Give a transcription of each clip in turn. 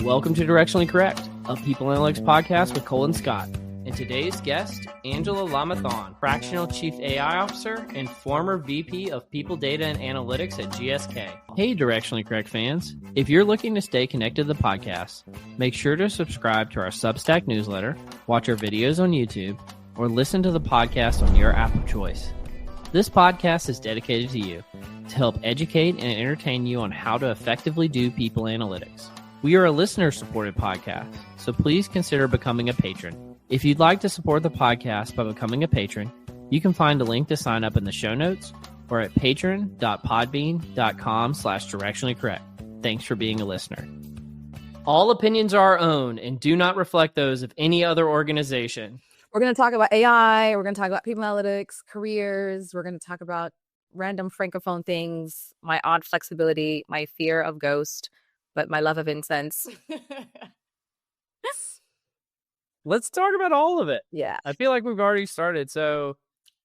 Welcome to Directionally Correct, a people analytics podcast with Cole and Scott. And today's guest, Angela Le Mathon, fractional chief AI officer and former VP of people data and analytics at GSK. Hey, Directionally Correct fans. If you're looking to stay connected to the podcast, make sure to subscribe to our Substack newsletter, watch our videos on YouTube, or listen to the podcast on your app of choice. This podcast is dedicated to you to help educate and entertain you on how to effectively do people analytics. We are a listener-supported podcast, so please consider becoming a patron. If you'd like to support the podcast by becoming a patron, you can find a link to sign up in the show notes or at patron.podbean.com/directionallycorrect. Thanks for being a listener. All opinions are our own and do not reflect those of any other organization. We're going to talk about AI. We're going to talk about people analytics, careers. We're going to talk about random Francophone things, my odd flexibility, my fear of ghost, but my love of incense. Let's talk about all of it. Yeah. I feel like we've already started. So,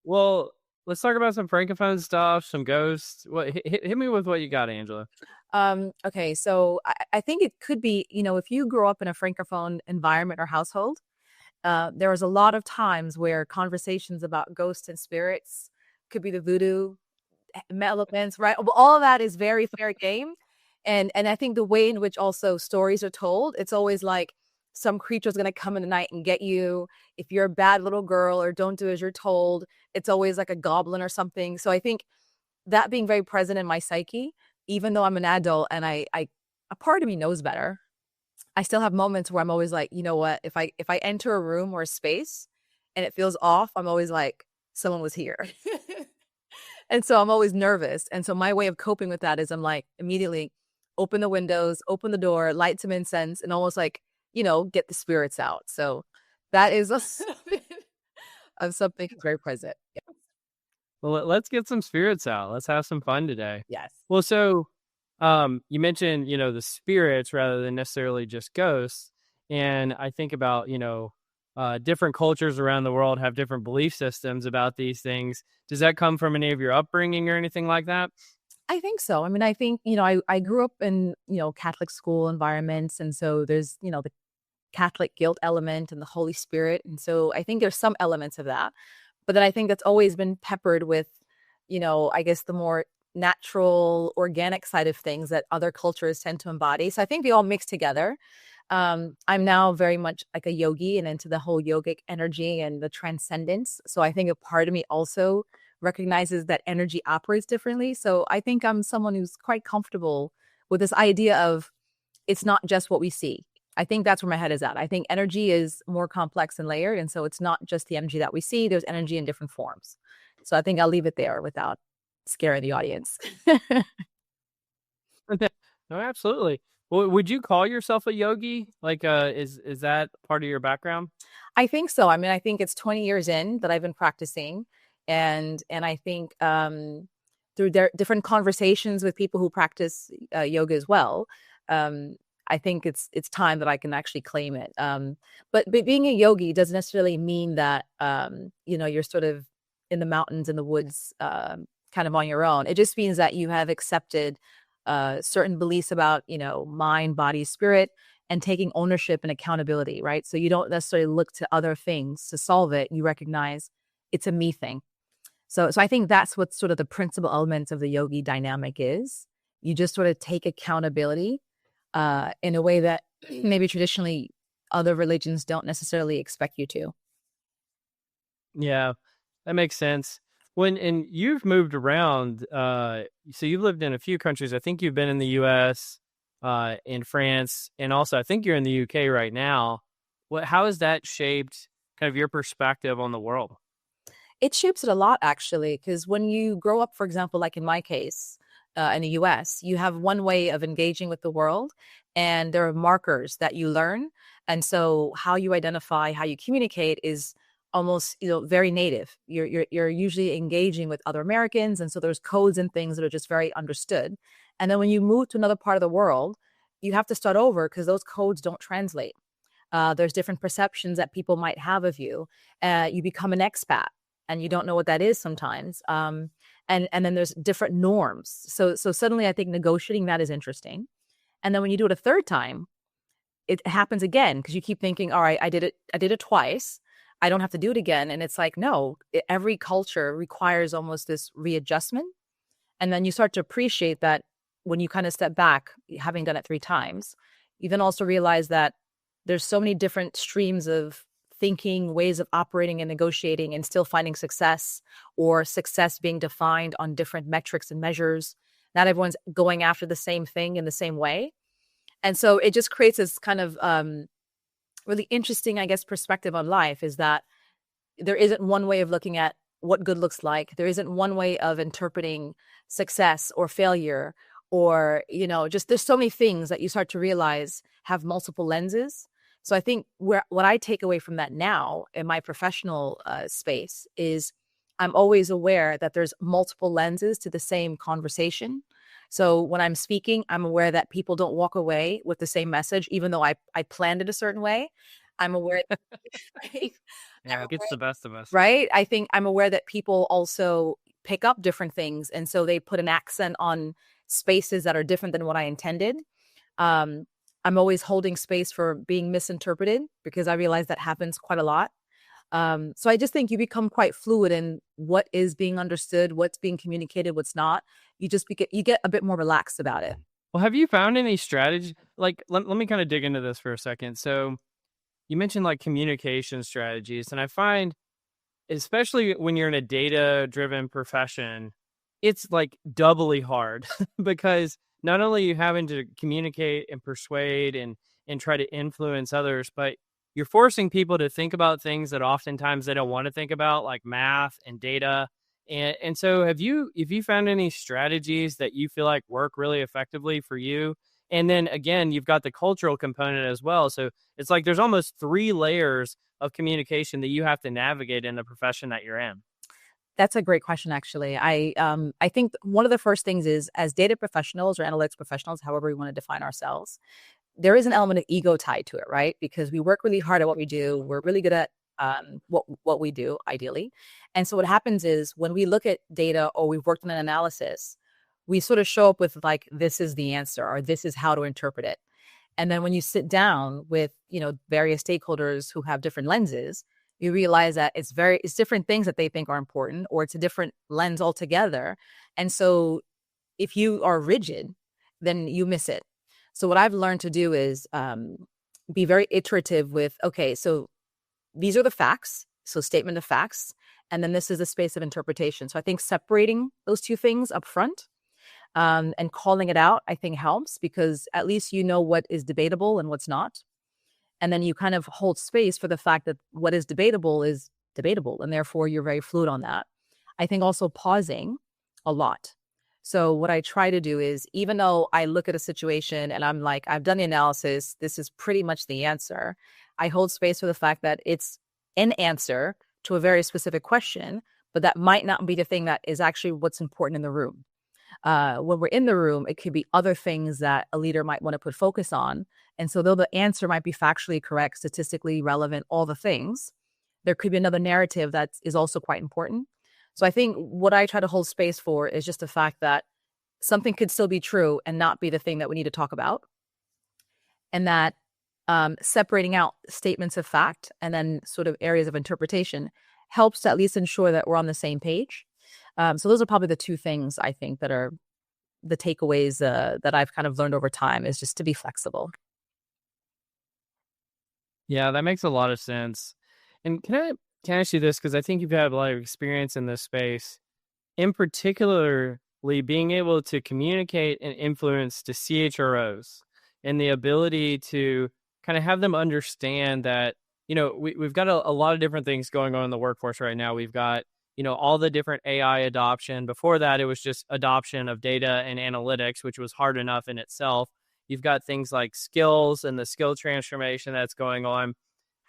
well, let's talk about some Francophone stuff, some ghosts. Hit me with what you got, Angela. Okay. So I think it could be, if you grow up in a Francophone environment or household, there was a lot of times where conversations about ghosts and spirits could be the voodoo elements, right? All of that is very fair game. And I think the way in which also stories are told, it's always like some creature is going to come in the night and get you. If you're a bad little girl or don't do as you're told, it's always like a goblin or something. So I think that being very present in my psyche, even though I'm an adult and a part of me knows better, I still have moments where I'm always like, you know what, if I enter a room or a space and it feels off, I'm always like, someone was here. And so I'm always nervous. And so my way of coping with that is I'm like, immediately open the windows, open the door, light some incense, and almost like, get the spirits out. So that is of something very present. Yeah. Well, let's get some spirits out. Let's have some fun today. Yes. Well, so you mentioned, the spirits rather than necessarily just ghosts. And I think about, different cultures around the world have different belief systems about these things. Does that come from any of your upbringing or anything like that? I think so. I mean, I think, I grew up in, Catholic school environments. And so there's, the Catholic guilt element and the Holy Spirit. And so I think there's some elements of that. But then I think that's always been peppered with, I guess the more natural, organic side of things that other cultures tend to embody. So I think they all mix together. I'm now very much like a yogi and into the whole yogic energy and the transcendence. So I think a part of me also recognizes that energy operates differently. So I think I'm someone who's quite comfortable with this idea of it's not just what we see. I think that's where my head is at. I think energy is more complex and layered. And so it's not just the energy that we see. There's energy in different forms. So I think I'll leave it there without scaring the audience. No, absolutely. Well, would you call yourself a yogi? Like, is that part of your background? I think so. I mean, I think it's 20 years in that I've been practicing. And I think through different conversations with people who practice yoga as well, I think it's time that I can actually claim it. But being a yogi doesn't necessarily mean that, you're sort of in the mountains, in the woods, kind of on your own. It just means that you have accepted certain beliefs about, mind, body, spirit, and taking ownership and accountability, right? So you don't necessarily look to other things to solve it. You recognize it's a me thing. So I think that's what sort of the principal elements of the yogi dynamic is. You just sort of take accountability in a way that maybe traditionally other religions don't necessarily expect you to. Yeah, that makes sense. And you've moved around, so you've lived in a few countries. I think you've been in the U.S., in France, and also I think you're in the U.K. right now. How has that shaped kind of your perspective on the world? It shapes it a lot, actually, because when you grow up, for example, like in my case, in the US, you have one way of engaging with the world, and there are markers that you learn. And so how you identify, how you communicate is almost, very native. You're usually engaging with other Americans. And so there's codes and things that are just very understood. And then when you move to another part of the world, you have to start over because those codes don't translate. There's different perceptions that people might have of you. You become an expat and you don't know what that is sometimes. And then there's different norms. So suddenly I think negotiating that is interesting. And then when you do it a third time, it happens again because you keep thinking, all right, I did it twice. I don't have to do it again. And it's like, no, every culture requires almost this readjustment. And then you start to appreciate that when you kind of step back, having done it 3 times, you then also realize that there's so many different streams of thinking, ways of operating and negotiating and still finding success, or success being defined on different metrics and measures. Not everyone's going after the same thing in the same way. And so it just creates this kind of really interesting, I guess, perspective on life, is that there isn't one way of looking at what good looks like. There isn't one way of interpreting success or failure, or, just there's so many things that you start to realize have multiple lenses. So I think what I take away from that now in my professional space is I'm always aware that there's multiple lenses to the same conversation. So when I'm speaking, I'm aware that people don't walk away with the same message, even though I planned it a certain way. I'm aware, right? Yeah, it gets the best of us. Right? I think I'm aware that people also pick up different things. And so they put an accent on spaces that are different than what I intended. I'm always holding space for being misinterpreted because I realize that happens quite a lot. So I just think you become quite fluid in what is being understood, what's being communicated, what's not. You get a bit more relaxed about it. Well, have you found any strategy? Like, let me kind of dig into this for a second. So you mentioned like communication strategies, and I find, especially when you're in a data-driven profession, it's like doubly hard because not only are you having to communicate and persuade and try to influence others, but you're forcing people to think about things that oftentimes they don't want to think about, like math and data. And so have you found any strategies that you feel like work really effectively for you? And then again, you've got the cultural component as well. So it's like there's almost 3 layers of communication that you have to navigate in the profession that you're in. That's a great question, actually. I think one of the first things is, as data professionals or analytics professionals, however we want to define ourselves, there is an element of ego tied to it, right? Because we work really hard at what we do. We're really good at what we do, ideally. And so what happens is when we look at data or we've worked on an analysis, we sort of show up with like, this is the answer, or this is how to interpret it. And then when you sit down with, various stakeholders who have different lenses, you realize that it's different things that they think are important, or it's a different lens altogether. And so if you are rigid, then you miss it. So what I've learned to do is be very iterative with, okay, so these are the facts, so statement of facts, and then this is the space of interpretation. So I think separating those two things up front and calling it out, I think helps, because at least you know what is debatable and what's not. And then you kind of hold space for the fact that what is debatable, and therefore you're very fluid on that. I think also pausing a lot. So what I try to do is, even though I look at a situation and I'm like, I've done the analysis, this is pretty much the answer, I hold space for the fact that it's an answer to a very specific question, but that might not be the thing that is actually what's important in the room. When we're in the room, it could be other things that a leader might want to put focus on. And so though the answer might be factually correct, statistically relevant, all the things, there could be another narrative that is also quite important. So I think what I try to hold space for is just the fact that something could still be true and not be the thing that we need to talk about. And that separating out statements of fact and then sort of areas of interpretation helps to at least ensure that we're on the same page. So those are probably the 2 things I think that are the takeaways that I've kind of learned over time, is just to be flexible. Yeah, that makes a lot of sense. And can I ask you this, because I think you've had a lot of experience in this space, in particularly being able to communicate and influence to CHROs, and the ability to kind of have them understand that, we've got a lot of different things going on in the workforce right now. We've got, all the different AI adoption. Before that, it was just adoption of data and analytics, which was hard enough in itself. You've got things like skills and the skill transformation that's going on.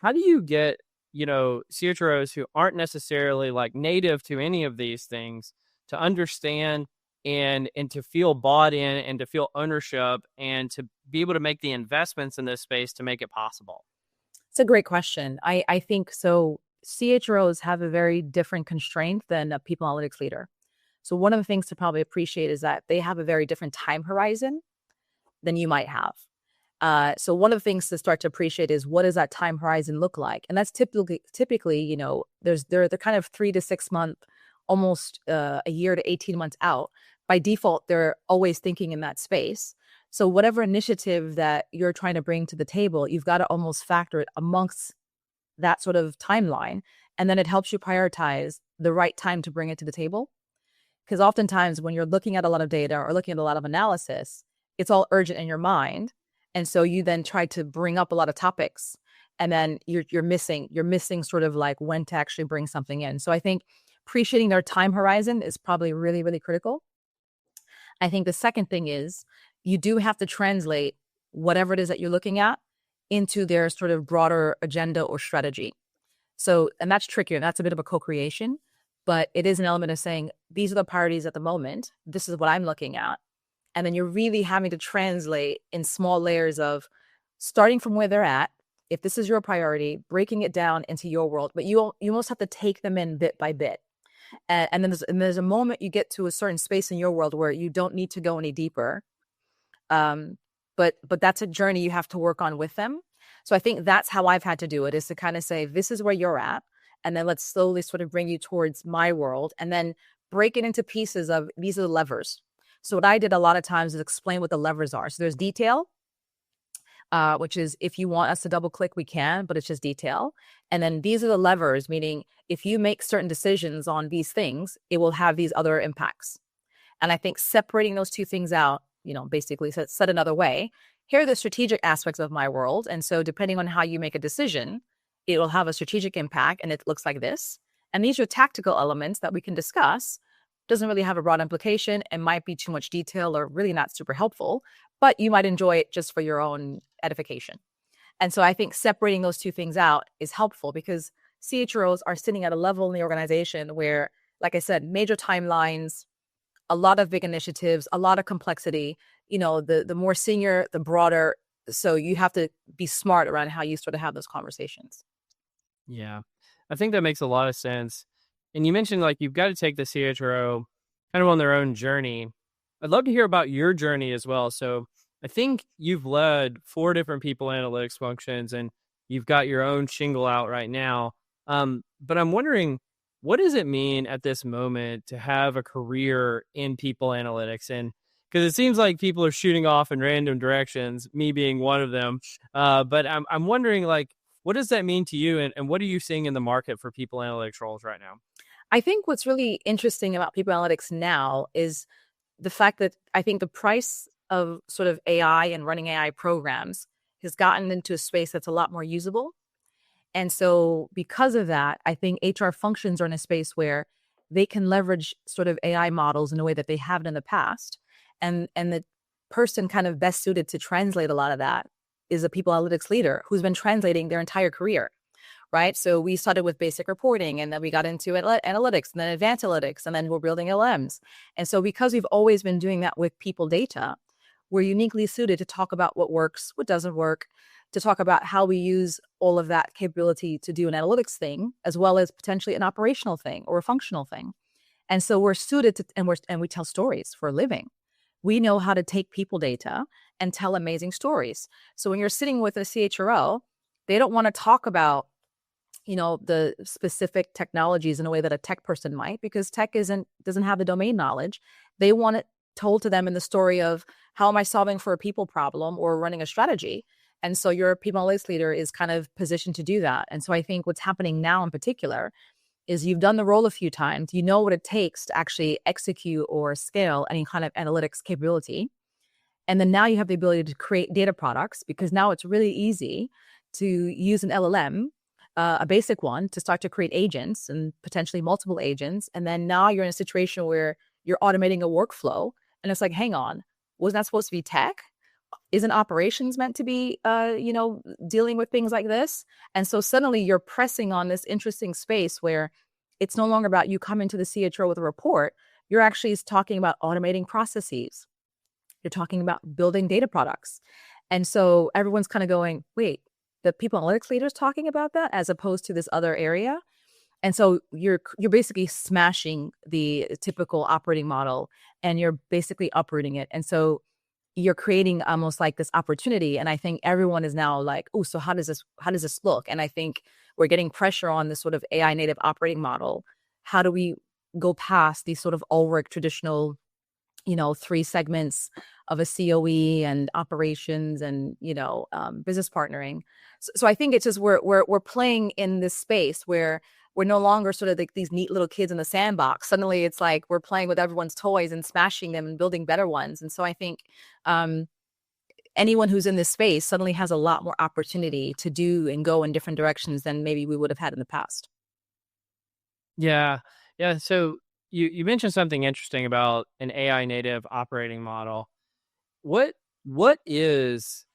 How do you get, CHROs who aren't necessarily like native to any of these things to understand and to feel bought in and to feel ownership and to be able to make the investments in this space to make it possible? It's a great question. I think so. CHROs have a very different constraint than a people analytics leader. So one of the things to probably appreciate is that they have a very different time horizon than you might have. So one of the things to start to appreciate is, what does that time horizon look like? And that's typically, they're kind of 3 to 6 month, almost a year to 18 months out. By default, they're always thinking in that space. So whatever initiative that you're trying to bring to the table, you've got to almost factor it amongst that sort of timeline. And then it helps you prioritize the right time to bring it to the table. Because oftentimes when you're looking at a lot of data or looking at a lot of analysis, it's all urgent in your mind. And so you then try to bring up a lot of topics, and then you're missing sort of like when to actually bring something in. So I think appreciating their time horizon is probably really, really critical. I think the second thing is, you do have to translate whatever it is that you're looking at into their sort of broader agenda or strategy. So, and that's trickier. That's a bit of a co-creation, but it is an element of saying, these are the priorities at the moment. This is what I'm looking at. And then you're really having to translate in small layers of starting from where they're at. If this is your priority, breaking it down into your world, but you almost have to take them in bit by bit. And then there's a moment you get to a certain space in your world where you don't need to go any deeper. But that's a journey you have to work on with them. So I think that's how I've had to do it, is to kind of say, this is where you're at, and then let's slowly sort of bring you towards my world, and then break it into pieces of, these are the levers. So what I did a lot of times is explain what the levers are. So there's detail, which is, if you want us to double click, we can, but it's just detail. And then these are the levers, meaning if you make certain decisions on these things, it will have these other impacts. And I think separating those two things out, basically said another way, here are the strategic aspects of my world. And so depending on how you make a decision, it will have a strategic impact, and it looks like this. And these are tactical elements that we can discuss. Doesn't really have a broad implication and might be too much detail or really not super helpful, but you might enjoy it just for your own edification. And so I think separating those two things out is helpful, because CHROs are sitting at a level in the organization where, like I said, major timelines, a lot of big initiatives, a lot of complexity, the more senior, the broader. So you have to be smart around how you sort of have those conversations. Yeah, I think that makes a lot of sense. And you mentioned, like, you've got to take the CHRO kind of on their own journey. I'd love to hear about your journey as well. So I think you've led 4 different people analytics functions, and you've got your own shingle out right now. But I'm wondering, what does it mean at this moment to have a career in people analytics? And because it seems like people are shooting off in random directions, me being one of them. But I'm wondering, like, what does that mean to you? And what are you seeing in the market for people analytics roles right now? I think what's really interesting about people analytics now is the fact that I think the price of sort of AI and running AI programs has gotten into a space that's a lot more usable. And so because of that, I think HR functions are in a space where they can leverage sort of AI models in a way that they haven't in the past. And the person kind of best suited to translate a lot of that is a people analytics leader who's been translating their entire career, right? So we started with basic reporting, and then we got into analytics, and then advanced analytics, and then we're building LMs. And so because we've always been doing that with people data, we're uniquely suited to talk about what works, what doesn't work, to talk about how we use all of that capability to do an analytics thing, as well as potentially an operational thing or a functional thing. And so we're suited to, and we tell stories for a living. We know how to take people data and tell amazing stories. So when you're sitting with a CHRO, they don't want to talk about, the specific technologies in a way that a tech person might, because tech doesn't have the domain knowledge. They want it told to them in the story of, how am I solving for a people problem or running a strategy? And so your people analytics leader is kind of positioned to do that. And so I think what's happening now in particular is, you've done the role a few times, you know what it takes to actually execute or scale any kind of analytics capability. And then now you have the ability to create data products, because now it's really easy to use an LLM, a basic one, to start to create agents, and potentially multiple agents. And then now you're in a situation where you're automating a workflow, and it's like, hang on, wasn't that supposed to be tech? Isn't operations meant to be, dealing with things like this? And so suddenly you're pressing on this interesting space where it's no longer about you coming to the CHRO with a report. You're actually talking about automating processes. You're talking about building data products. And so everyone's kind of going, wait, the people analytics leader's talking about that as opposed to this other area. And so you're basically smashing the typical operating model, and you're basically uprooting it. And so, you're creating almost like this opportunity. And I think everyone is now like, oh, so how does this look? And I think we're getting pressure on this sort of AI native operating model. How do we go past these sort of Ulrich traditional, three segments of a COE and operations and, business partnering? So I think it's just we're playing in this space where we're no longer sort of like these neat little kids in the sandbox. Suddenly it's like we're playing with everyone's toys and smashing them and building better ones. And so I think anyone who's in this space suddenly has a lot more opportunity to do and go in different directions than maybe we would have had in the past. Yeah. Yeah. So you mentioned something interesting about an AI native operating model. What what is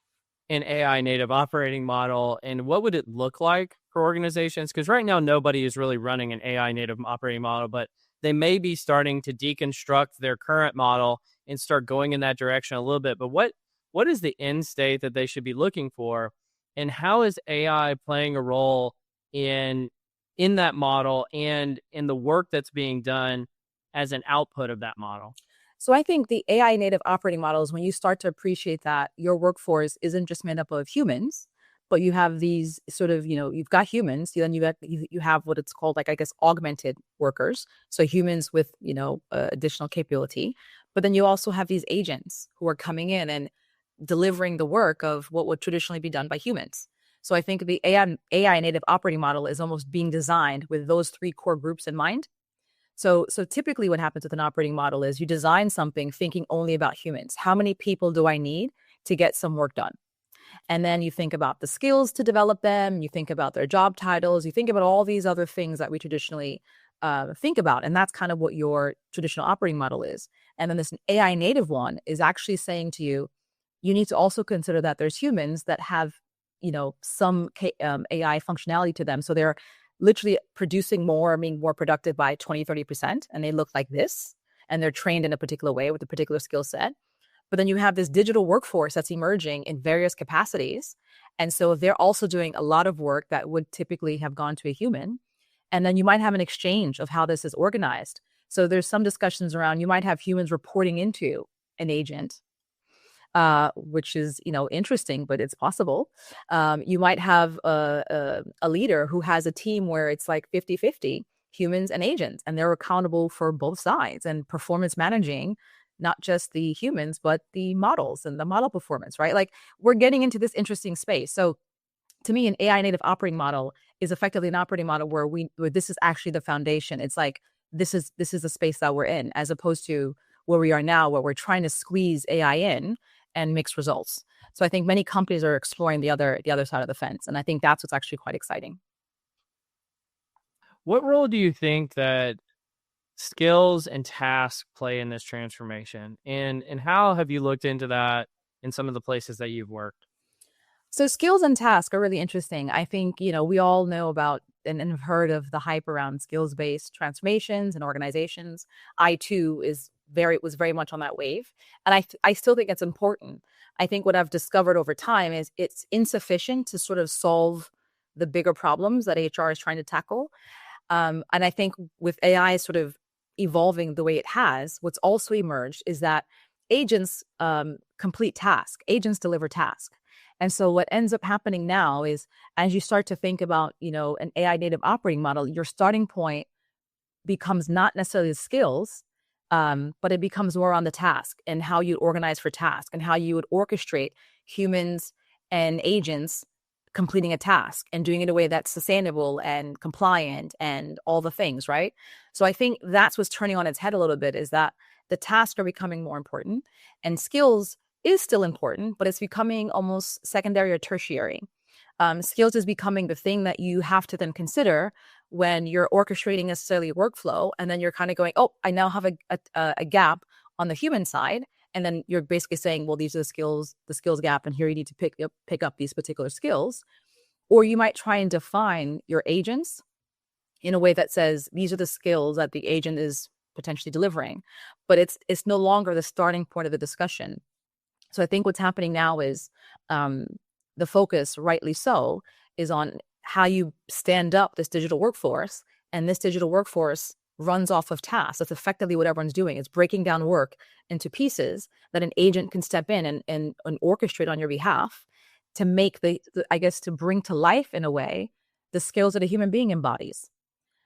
an AI native operating model, and what would it look like for organizations? Because right now nobody is really running an AI native operating model, but they may be starting to deconstruct their current model and start going in that direction a little bit. But what is the end state that they should be looking for, and how is AI playing a role in that model and in the work that's being done as an output of that model? So I think the AI native operating models, when you start to appreciate that your workforce isn't just made up of humans, but you have these sort of, you've got humans, then you have what it's called, like, I guess, augmented workers. So humans with, additional capability. But then you also have these agents who are coming in and delivering the work of what would traditionally be done by humans. So I think the AI native operating model is almost being designed with those three core groups in mind. So typically what happens with an operating model is you design something thinking only about humans. How many people do I need to get some work done? And then you think about the skills to develop them. You think about their job titles. You think about all these other things that we traditionally think about. And that's kind of what your traditional operating model is. And then this AI native one is actually saying to you, you need to also consider that there's humans that have, some AI functionality to them. So they're literally producing more, being more productive by 20, 30%. And they look like this. And they're trained in a particular way with a particular skill set. But then you have this digital workforce that's emerging in various capacities. And so they're also doing a lot of work that would typically have gone to a human. And then you might have an exchange of how this is organized. So there's some discussions around, you might have humans reporting into an agent, which is, interesting, but it's possible. You might have a leader who has a team where it's like 50-50 humans and agents, and they're accountable for both sides and performance managing not just the humans, but the models and the model performance, right? Like, we're getting into this interesting space. So to me, an AI native operating model is effectively an operating model where this is actually the foundation. It's like, this is the space that we're in, as opposed to where we are now, where we're trying to squeeze AI in and mix results. So I think many companies are exploring the other side of the fence. And I think that's what's actually quite exciting. What role do you think that skills and tasks play in this transformation? And how have you looked into that in some of the places that you've worked? So skills and tasks are really interesting. I think, we all know about and have heard of the hype around skills-based transformations and organizations. I too was very much on that wave. And I still think it's important. I think what I've discovered over time is it's insufficient to sort of solve the bigger problems that HR is trying to tackle. And I think with AI sort of evolving the way it has, what's also emerged is that agents complete task, agents deliver task. And so what ends up happening now is, as you start to think about, an AI native operating model, your starting point becomes not necessarily the skills, but it becomes more on the task and how you organize for task and how you would orchestrate humans and agents completing a task and doing it in a way that's sustainable and compliant and all the things, right? So I think that's what's turning on its head a little bit, is that the tasks are becoming more important and skills is still important, but it's becoming almost secondary or tertiary. Skills is becoming the thing that you have to then consider when you're orchestrating necessarily a workflow. And then you're kind of going, oh, I now have a gap on the human side. And then you're basically saying, well, these are the skills gap, and here you need to pick up these particular skills. Or you might try and define your agents in a way that says, these are the skills that the agent is potentially delivering. But it's no longer the starting point of the discussion. So I think what's happening now is the focus, rightly so, is on how you stand up this digital workforce. And this digital workforce runs off of tasks. That's effectively what everyone's doing. It's breaking down work into pieces that an agent can step in and orchestrate on your behalf to make I guess, to bring to life in a way the skills that a human being embodies.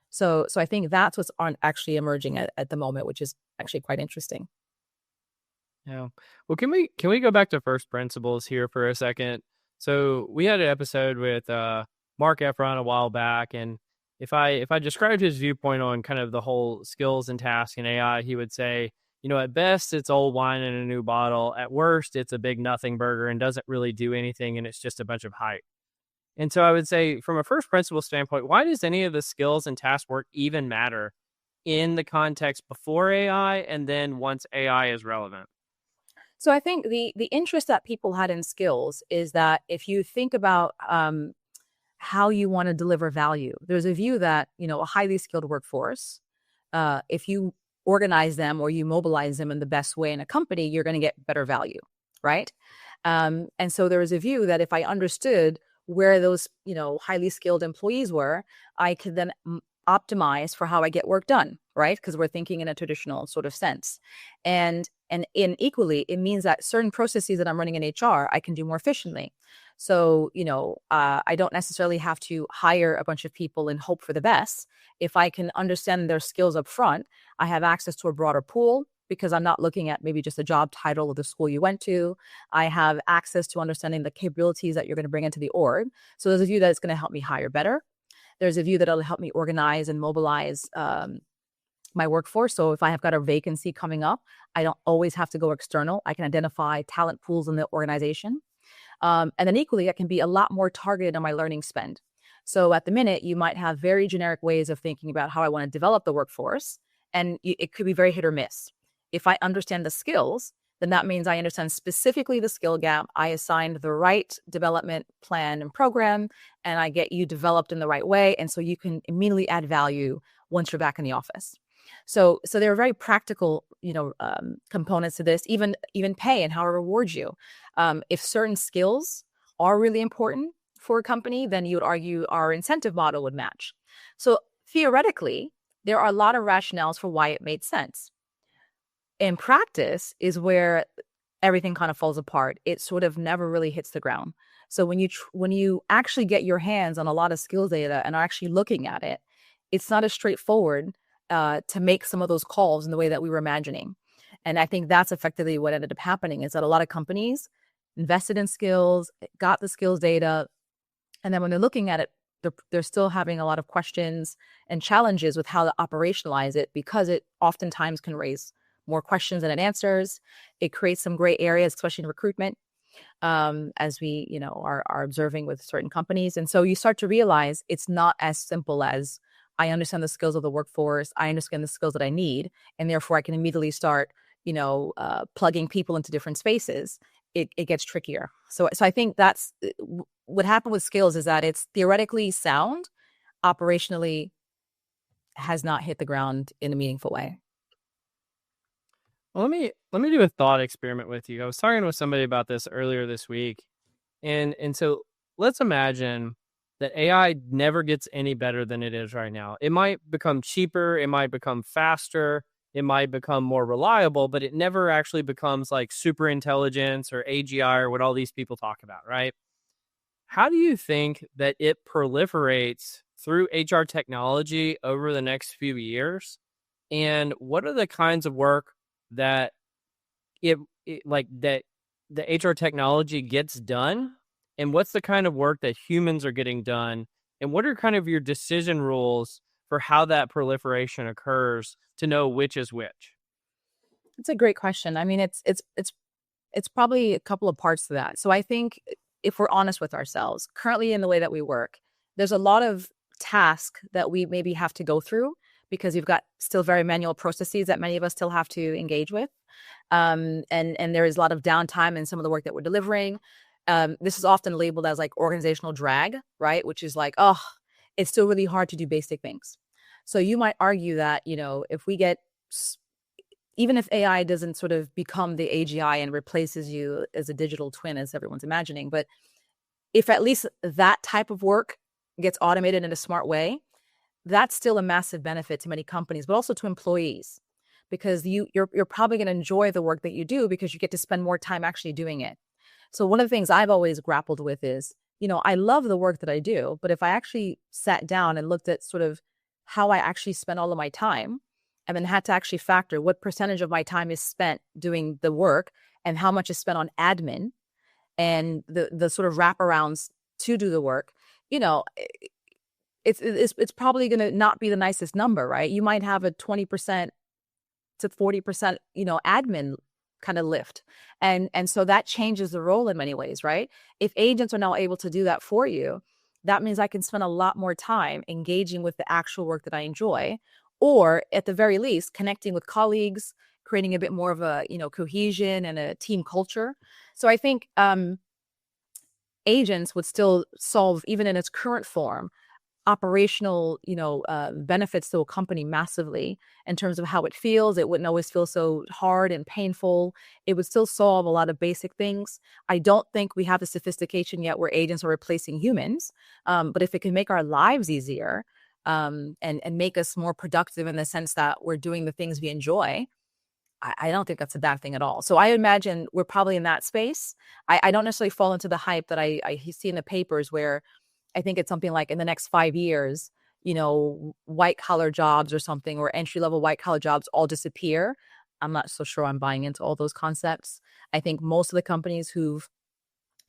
So I think that's what's actually emerging at the moment, which is actually quite interesting. Yeah. Well, can we go back to first principles here for a second? So we had an episode with Mark Efron a while back, and if I described his viewpoint on kind of the whole skills and task in AI, he would say, at best it's old wine in a new bottle. At worst, it's a big nothing burger and doesn't really do anything, and it's just a bunch of hype. And so I would say, from a first principle standpoint, why does any of the skills and task work even matter in the context before AI and then once AI is relevant? So I think the interest that people had in skills is that if you think about how you want to deliver value, there's a view that, a highly skilled workforce, if you organize them or you mobilize them in the best way in a company, you're going to get better value, right? And so there is a view that if I understood where those, highly skilled employees were, I could then optimize for how I get work done, right? Because we're thinking in a traditional sort of sense. And in equally, it means that certain processes that I'm running in HR, I can do more efficiently. So, I don't necessarily have to hire a bunch of people and hope for the best. If I can understand their skills up front, I have access to a broader pool because I'm not looking at maybe just a job title of the school you went to. I have access to understanding the capabilities that you're going to bring into the org. So there's a view that it's going to help me hire better. There's a view that it'll help me organize and mobilize my workforce. So if I have got a vacancy coming up, I don't always have to go external. I can identify talent pools in the organization. And then equally, I can be a lot more targeted on my learning spend. So at the minute, you might have very generic ways of thinking about how I want to develop the workforce, and it could be very hit or miss. If I understand the skills, then that means I understand specifically the skill gap. I assigned the right development plan and program, and I get you developed in the right way. And so you can immediately add value once you're back in the office. So there are very practical, components to this, even pay and how I reward you. If certain skills are really important for a company, then you would argue our incentive model would match. So theoretically, there are a lot of rationales for why it made sense. In practice is where everything kind of falls apart. It sort of never really hits the ground. So when you actually get your hands on a lot of skills data and are actually looking at it, it's not as straightforward to make some of those calls in the way that we were imagining. And I think that's effectively what ended up happening, is that a lot of companies invested in skills, got the skills data, and then when they're looking at it, they're still having a lot of questions and challenges with how to operationalize it, because it oftentimes can raise more questions than it answers. It creates some gray areas, especially in recruitment, as we, are observing with certain companies. And so you start to realize it's not as simple as, I understand the skills of the workforce, I understand the skills that I need, and therefore I can immediately start, plugging people into different spaces. It gets trickier. So I think that's what happened with skills, is that it's theoretically sound, operationally has not hit the ground in a meaningful way. Well, let me do a thought experiment with you. I was talking with somebody about this earlier this week, and so let's imagine that AI never gets any better than it is right now. It might become cheaper, it might become faster, it might become more reliable, but it never actually becomes like super intelligence or AGI or what all these people talk about, right? How do you think that it proliferates through HR technology over the next few years? And what are the kinds of work that that the HR technology gets done? And what's the kind of work that humans are getting done? And what are kind of your decision rules for how that proliferation occurs to know which is which? It's a great question. I mean, it's probably a couple of parts to that. So I think if we're honest with ourselves, currently in the way that we work, there's a lot of tasks that we maybe have to go through because you've got still very manual processes that many of us still have to engage with. And there is a lot of downtime in some of the work that we're delivering. This is often labeled as like organizational drag, right? Which is like, oh, it's still really hard to do basic things. So you might argue that, if we get, even if AI doesn't sort of become the AGI and replaces you as a digital twin, as everyone's imagining, but if at least that type of work gets automated in a smart way, that's still a massive benefit to many companies, but also to employees, because you're probably going to enjoy the work that you do because you get to spend more time actually doing it. So one of the things I've always grappled with is, I love the work that I do, but if I actually sat down and looked at sort of how I actually spend all of my time, and then had to actually factor what percentage of my time is spent doing the work and how much is spent on admin and the sort of wraparounds to do the work, you know, it's probably going to not be the nicest number, right? You might have a 20% to 40%, admin kind of lift. And so that changes the role in many ways, right? If agents are now able to do that for you, that means I can spend a lot more time engaging with the actual work that I enjoy, or at the very least, connecting with colleagues, creating a bit more of a, cohesion and a team culture. So I think agents would still solve, even in its current form, operational, benefits to a company massively in terms of how it feels. It wouldn't always feel so hard and painful. It would still solve a lot of basic things. I don't think we have the sophistication yet where agents are replacing humans. But if it can make our lives easier, and make us more productive in the sense that we're doing the things we enjoy, I don't think that's a bad thing at all. So I imagine we're probably in that space. I don't necessarily fall into the hype that I see in the papers where I think it's something like in the next 5 years, white collar jobs or something, or entry level white collar jobs all disappear. I'm not so sure I'm buying into all those concepts. I think most of the companies who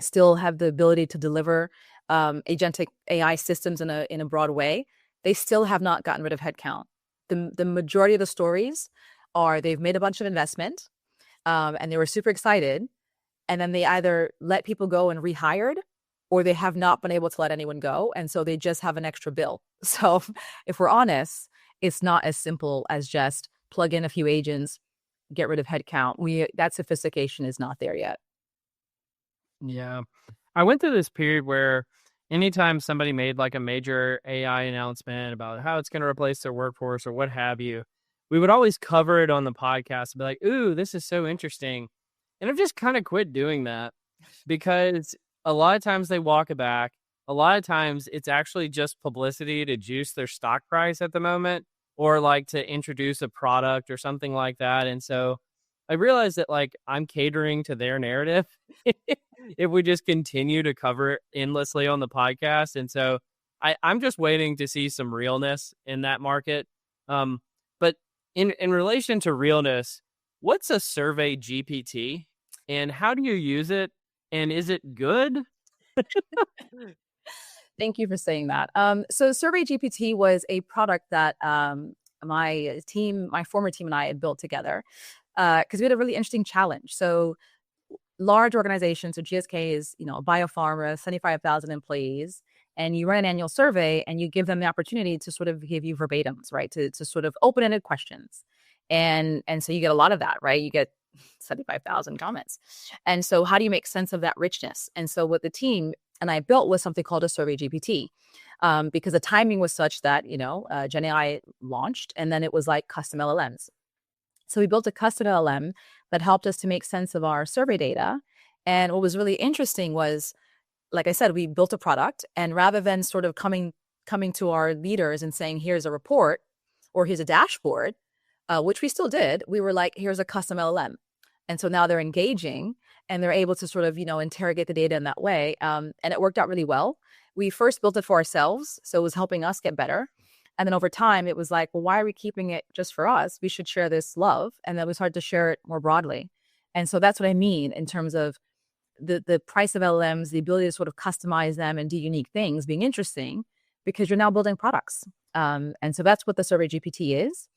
still have the ability to deliver agentic AI systems in a broad way, they still have not gotten rid of headcount. The majority of the stories are they've made a bunch of investment, and they were super excited, and then they either let people go and rehired, or they have not been able to let anyone go, and so they just have an extra bill. So if we're honest, it's not as simple as just plug in a few agents, get rid of headcount. That sophistication is not there yet. Yeah. I went through this period where anytime somebody made like a major AI announcement about how it's going to replace their workforce or what have you, we would always cover it on the podcast and be like, ooh, this is so interesting. And I've just kind of quit doing that because a lot of times they walk it back. A lot of times it's actually just publicity to juice their stock price at the moment, or like to introduce a product or something like that. And so I realized that like I'm catering to their narrative if we just continue to cover it endlessly on the podcast. And so I'm just waiting to see some realness in that market. But in relation to realness, what's a survey GPT and how do you use it? And is it good? Thank you for saying that. So Survey GPT was a product that my former team and I had built together because we had a really interesting challenge. So large organizations, so GSK is, a biopharma, 75,000 employees, and you run an annual survey and you give them the opportunity to sort of give you verbatims, right? To sort of open-ended questions. And so you get a lot of that, right? You get 75,000 comments. And so how do you make sense of that richness? And so what the team and I built was something called a Survey GPT, because the timing was such that, Gen AI launched and then it was like custom LLMs. So we built a custom LLM that helped us to make sense of our survey data. And what was really interesting was, like I said, we built a product, and rather than sort of coming to our leaders and saying, here's a report or here's a dashboard, which we still did, we were like, here's a custom LLM. And so now they're engaging and they're able to sort of, interrogate the data in that way. And it worked out really well. We first built it for ourselves, so it was helping us get better. And then over time, it was like, well, why are we keeping it just for us? We should share this love. And then we started to share it more broadly. And so that's what I mean in terms of the price of LLMs, the ability to sort of customize them and do unique things being interesting, because you're now building products. And so that's what the Survey GPT is.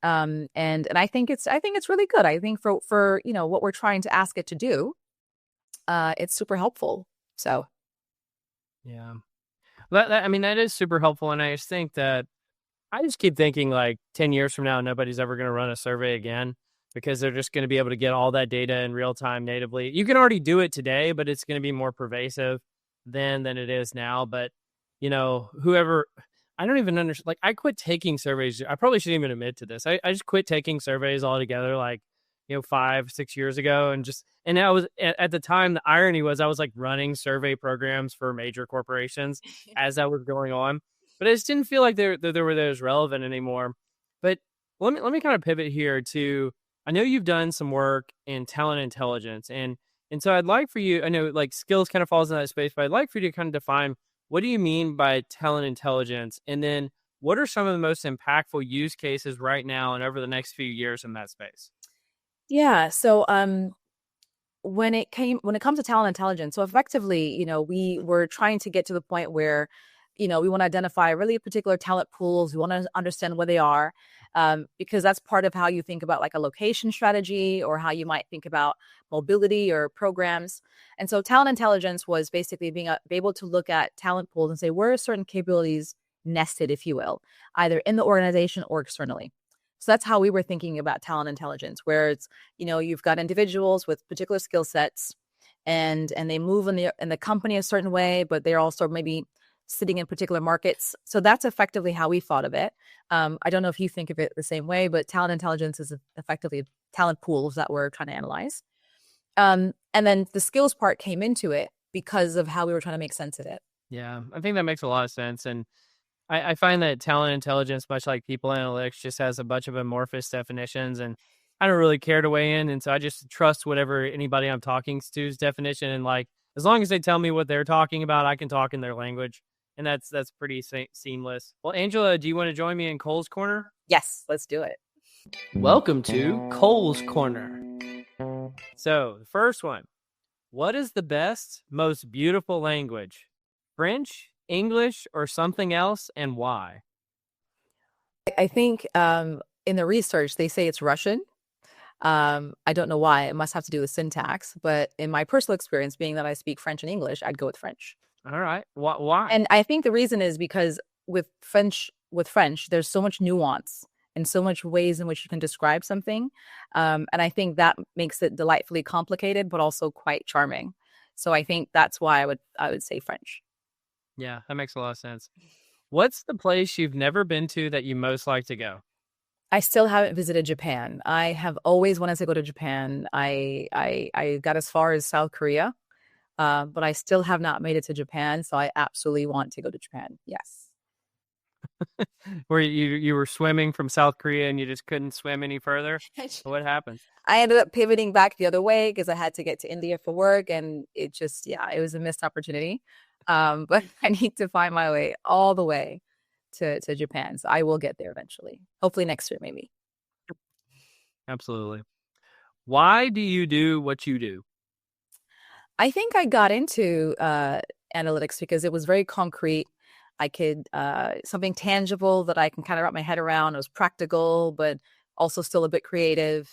And I think it's really good. I think for what we're trying to ask it to do, it's super helpful. So yeah, that is super helpful. And I just think that I just keep thinking like 10 years from now, nobody's ever going to run a survey again because they're just going to be able to get all that data in real time natively. You can already do it today, but it's going to be more pervasive than it is now. But, whoever, I don't even understand. Like, I quit taking surveys. I probably shouldn't even admit to this. I just quit taking surveys altogether, like, 5-6 years ago. And I was at the time, the irony was I was like running survey programs for major corporations as that was going on. but I just didn't feel like they were as relevant anymore. But let me kind of pivot here to, I know you've done some work in talent intelligence, and so I'd like for you, I know like skills kind of falls in that space, but I'd like for you to kind of define, what do you mean by talent intelligence? And then what are some of the most impactful use cases right now and over the next few years in that space? Yeah. So when it comes to talent intelligence, so effectively, we were trying to get to the point where, we want to identify really particular talent pools. We want to understand where they are, because that's part of how you think about like a location strategy, or how you might think about mobility or programs. And so talent intelligence was basically being able to look at talent pools and say, where are certain capabilities nested, if you will, either in the organization or externally. So that's how we were thinking about talent intelligence, where it's, you've got individuals with particular skill sets, and they move in the company a certain way, but they're also maybe sitting in particular markets. So that's effectively how we thought of it. I don't know if you think of it the same way, but talent intelligence is effectively talent pools that we're trying to analyze. And then the skills part came into it because of how we were trying to make sense of it. Yeah, I think that makes a lot of sense. And I find that talent intelligence, much like people analytics, just has a bunch of amorphous definitions, and I don't really care to weigh in. And so I just trust whatever anybody I'm talking to's definition. And like, as long as they tell me what they're talking about, I can talk in their language. And that's pretty seamless. Well, Angela, do you want to join me in Cole's Corner? Yes, let's do it. Welcome to Cole's Corner. So the first one, what is the best, most beautiful language? French, English, or something else, and why? I think in the research, they say it's Russian. I don't know why. It must have to do with syntax. But in my personal experience, being that I speak French and English, I'd go with French. All right. Why? And I think the reason is because with French, there's so much nuance and so much ways in which you can describe something. And I think that makes it delightfully complicated, but also quite charming. So I think that's why I would say French. Yeah, that makes a lot of sense. What's the place you've never been to that you most like to go? I still haven't visited Japan. I have always wanted to go to Japan. I got as far as South Korea, but I still have not made it to Japan. So I absolutely want to go to Japan. Yes. Where you were swimming from South Korea and you just couldn't swim any further? What happened? I ended up pivoting back the other way because I had to get to India for work, and it was a missed opportunity. But I need to find my way all the way to Japan. So I will get there eventually. Hopefully next year, maybe. Absolutely. Why do you do what you do? I think I got into analytics because it was very concrete. I could something tangible that I can kind of wrap my head around. It was practical, but also still a bit creative.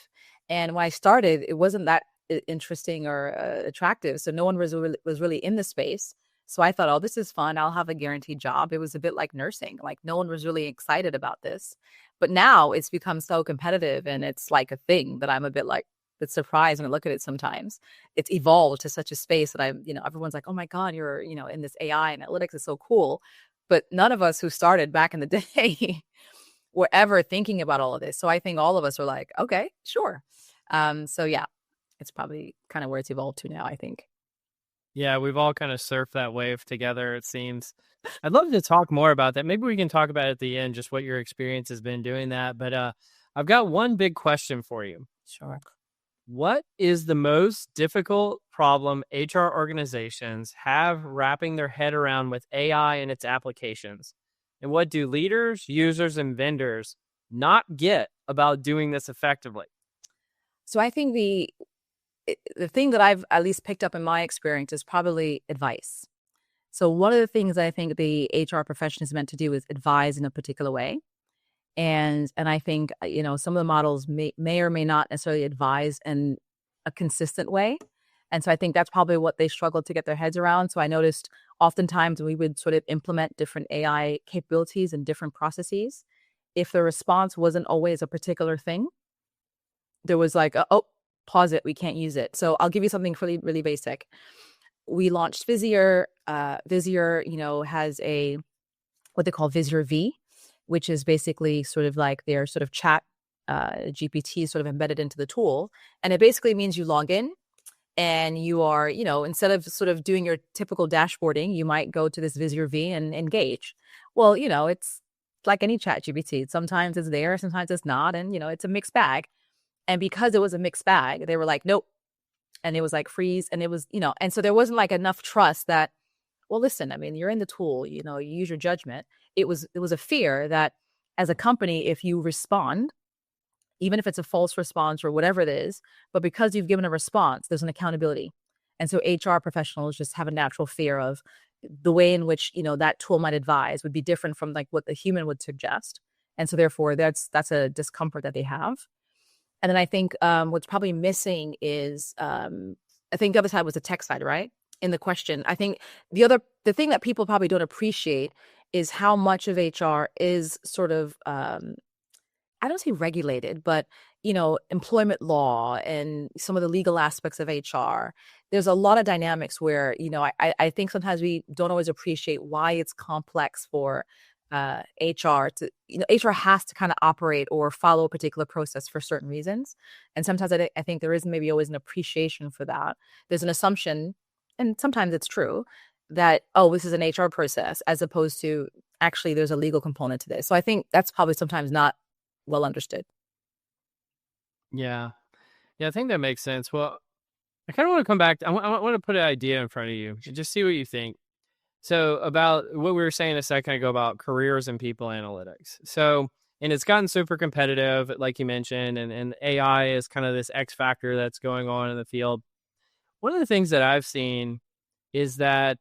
And when I started, it wasn't that interesting or attractive. So no one was really in the space. So I thought, oh, this is fun. I'll have a guaranteed job. It was a bit like nursing. Like no one was really excited about this. But now it's become so competitive, and it's like a thing that I'm a bit like, that's surprised when I look at it sometimes. It's evolved to such a space that everyone's like, oh my God, you're, in this AI and analytics is so cool. But none of us who started back in the day were ever thinking about all of this. So I think all of us are like, okay, sure. So yeah, it's probably kind of where it's evolved to now, I think. Yeah, we've all kind of surfed that wave together, it seems. I'd love to talk more about that. Maybe we can talk about it at the end, just what your experience has been doing that. But I've got one big question for you. Sure. What is the most difficult problem HR organizations have wrapping their head around with AI and its applications? And what do leaders, users, and vendors not get about doing this effectively? So I think the thing that I've at least picked up in my experience is probably advice. So one of the things I think the HR profession is meant to do is advise in a particular way. And I think, some of the models may or may not necessarily advise in a consistent way. And so I think that's probably what they struggle to get their heads around. So I noticed oftentimes we would sort of implement different AI capabilities and different processes. If the response wasn't always a particular thing, there was like, oh, pause it, we can't use it. So I'll give you something really, really basic. We launched Visier. Visier, has what they call Visier V, which is basically sort of like their sort of chat GPT sort of embedded into the tool. And it basically means you log in and you are, instead of sort of doing your typical dashboarding, you might go to this Visio V and engage. Well, it's like any chat GPT. Sometimes it's there, sometimes it's not. And, it's a mixed bag. And because it was a mixed bag, they were like, nope. And it was like freeze. And it was, and so there wasn't like enough trust that, well, listen, I mean, you're in the tool, you use your judgment. It was a fear that as a company, if you respond, even if it's a false response or whatever it is, but because you've given a response, there's an accountability. And so HR professionals just have a natural fear of the way in which, that tool might advise would be different from like what the human would suggest. And so therefore that's a discomfort that they have. And then I think what's probably missing is, I think the other side was the tech side, right? In the question, I think the thing that people probably don't appreciate is how much of HR is sort of, I don't say regulated, but, employment law and some of the legal aspects of HR. There's a lot of dynamics where, I think sometimes we don't always appreciate why it's complex for HR to, HR has to kind of operate or follow a particular process for certain reasons. And sometimes I think there isn't maybe always an appreciation for that. There's an assumption, and sometimes it's true, that, oh, this is an HR process, as opposed to actually there's a legal component to this. So I think that's probably sometimes not well understood. Yeah. Yeah, I think that makes sense. Well, I kind of want to come back. I want to put an idea in front of you and just see what you think. So about what we were saying a second ago about careers and people analytics. So, and it's gotten super competitive, like you mentioned, and AI is kind of this X factor that's going on in the field. One of the things that I've seen is that,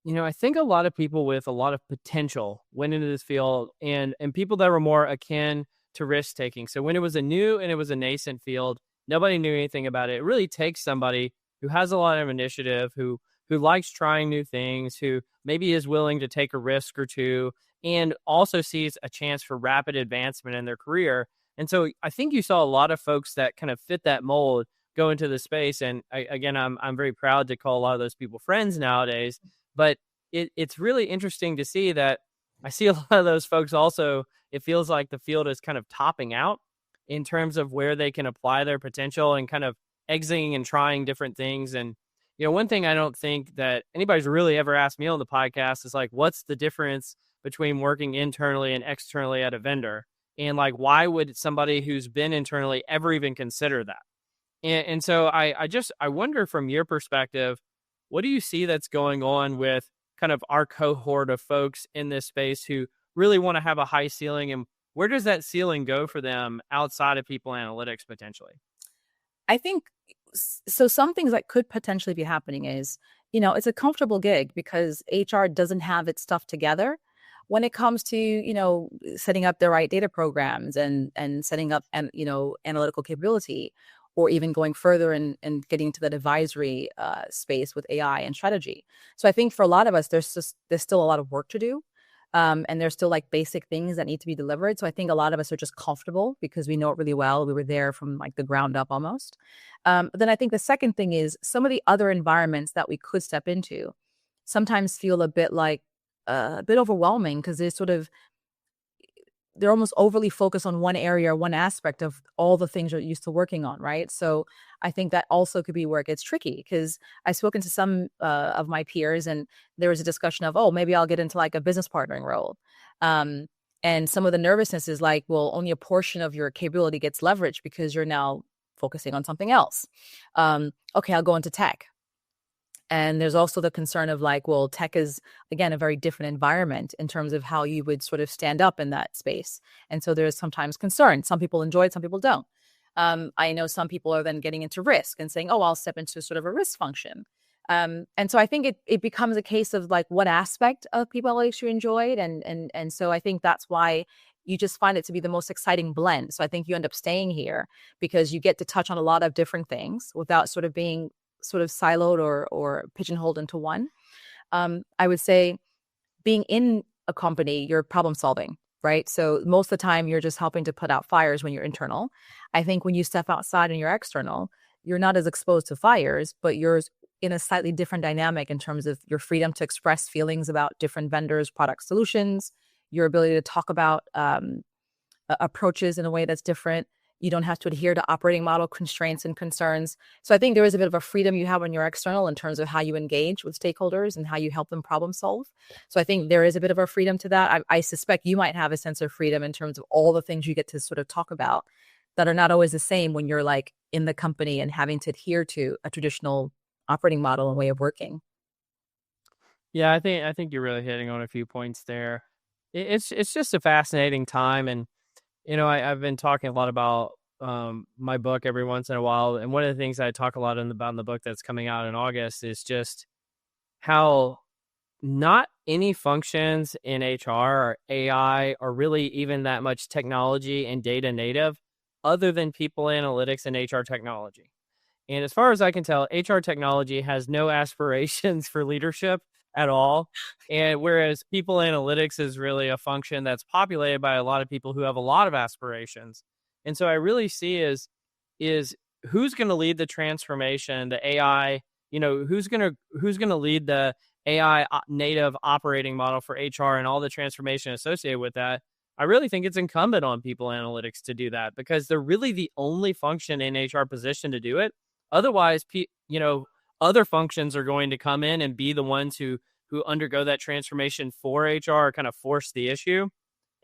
I think a lot of people with a lot of potential went into this field, and people that were more akin to risk taking. So when it was a new and it was a nascent field, nobody knew anything about it. It really takes somebody who has a lot of initiative, who likes trying new things, who maybe is willing to take a risk or two, and also sees a chance for rapid advancement in their career. And so I think you saw a lot of folks that kind of fit that mold go into the space. And I'm very proud to call a lot of those people friends nowadays. But it's really interesting to see that I see a lot of those folks also. It feels like the field is kind of topping out in terms of where they can apply their potential and kind of exiting and trying different things. And, one thing I don't think that anybody's really ever asked me on the podcast is like, what's the difference between working internally and externally at a vendor? And like, why would somebody who's been internally ever even consider that? And so I wonder from your perspective, what do you see that's going on with kind of our cohort of folks in this space who really want to have a high ceiling, and where does that ceiling go for them outside of people analytics potentially? I think so. Some things that could potentially be happening is, it's a comfortable gig because HR doesn't have its stuff together when it comes to, setting up the right data programs and setting up, and, analytical capability, or even going further and getting to that advisory space with AI and strategy. So I think for a lot of us, there's still a lot of work to do. And there's still like basic things that need to be delivered. So I think a lot of us are just comfortable because we know it really well. We were there from like the ground up almost. But then I think the second thing is some of the other environments that we could step into sometimes feel a bit overwhelming because they're almost overly focused on one area or one aspect of all the things you're used to working on, right? So I think that also could be where it gets tricky because I've spoken to some of my peers and there was a discussion of, oh, maybe I'll get into like a business partnering role. And some of the nervousness is like, well, only a portion of your capability gets leveraged because you're now focusing on something else. Okay, I'll go into tech. And there's also the concern of like, well, tech is, again, a very different environment in terms of how you would sort of stand up in that space. And so there's sometimes concern. Some people enjoy it, some people don't. I know some people are then getting into risk and saying, oh, I'll step into sort of a risk function. And so I think it becomes a case of like what aspect of people analytics you enjoyed. And so I think that's why you just find it to be the most exciting blend. So I think you end up staying here because you get to touch on a lot of different things without sort of being sort of siloed or pigeonholed into one. I would say being in a company, you're problem solving, right? So most of the time you're just helping to put out fires when you're internal. I think when you step outside and you're external, you're not as exposed to fires, but you're in a slightly different dynamic in terms of your freedom to express feelings about different vendors, product solutions, your ability to talk about approaches in a way that's different. You don't have to adhere to operating model constraints and concerns. So I think there is a bit of a freedom you have when you're external in terms of how you engage with stakeholders and how you help them problem solve. So I think there is a bit of a freedom to that. I suspect you might have a sense of freedom in terms of all the things you get to sort of talk about that are not always the same when you're like in the company and having to adhere to a traditional operating model and way of working. Yeah, I think you're really hitting on a few points there. It's just a fascinating time, and I've been talking a lot about my book every once in a while, and one of the things I talk a lot about in the book that's coming out in August is just how not any functions in HR or AI are really even that much technology and data native, other than people analytics and HR technology. And as far as I can tell, HR technology has no aspirations for leadership at all. And whereas people analytics is really a function that's populated by a lot of people who have a lot of aspirations. And so I really see is who's going to lead the transformation, the AI, who's going to lead the AI native operating model for HR and all the transformation associated with that. I really think it's incumbent on people analytics to do that because they're really the only function in HR position to do it. Otherwise, other functions are going to come in and be the ones who undergo that transformation for HR, kind of force the issue.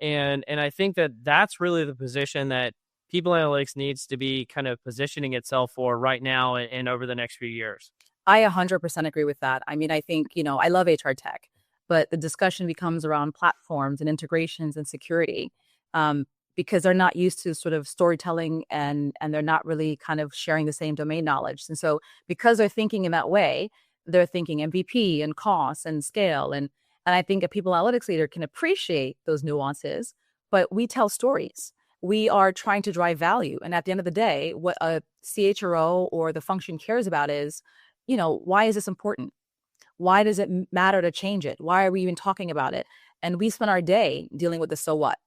And I think that that's really the position that people analytics needs to be kind of positioning itself for right now and over the next few years. I 100% agree with that. I mean, I think, I love HR tech, but the discussion becomes around platforms and integrations and security, because they're not used to sort of storytelling and they're not really kind of sharing the same domain knowledge. And so because they're thinking in that way, they're thinking MVP and cost and scale. And I think a people analytics leader can appreciate those nuances, but we tell stories. We are trying to drive value. And at the end of the day, what a CHRO or the function cares about is, why is this important? Why does it matter to change it? Why are we even talking about it? And we spend our day dealing with the so what.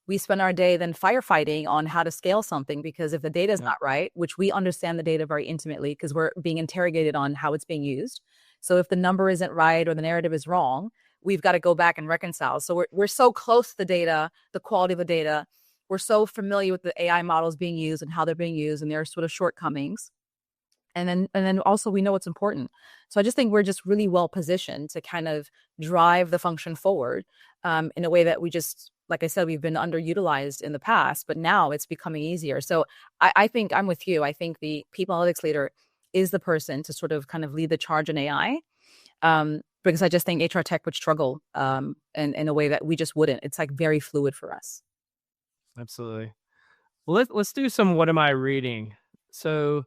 We spend our day then firefighting on how to scale something because if the data is not right, which we understand the data very intimately because we're being interrogated on how it's being used. So if the number isn't right or the narrative is wrong, we've got to go back and reconcile. So we're so close to the data, the quality of the data. We're so familiar with the AI models being used and how they're being used and their sort of shortcomings. And then also we know what's important. So I just think we're just really well positioned to kind of drive the function forward in a way that we just, like I said, we've been underutilized in the past, but now it's becoming easier. So I think I'm with you. I think the people analytics leader is the person to sort of kind of lead the charge in AI, because I just think HR tech would struggle in a way that we just wouldn't. It's like very fluid for us. Absolutely. Well, let's do some what am I reading? So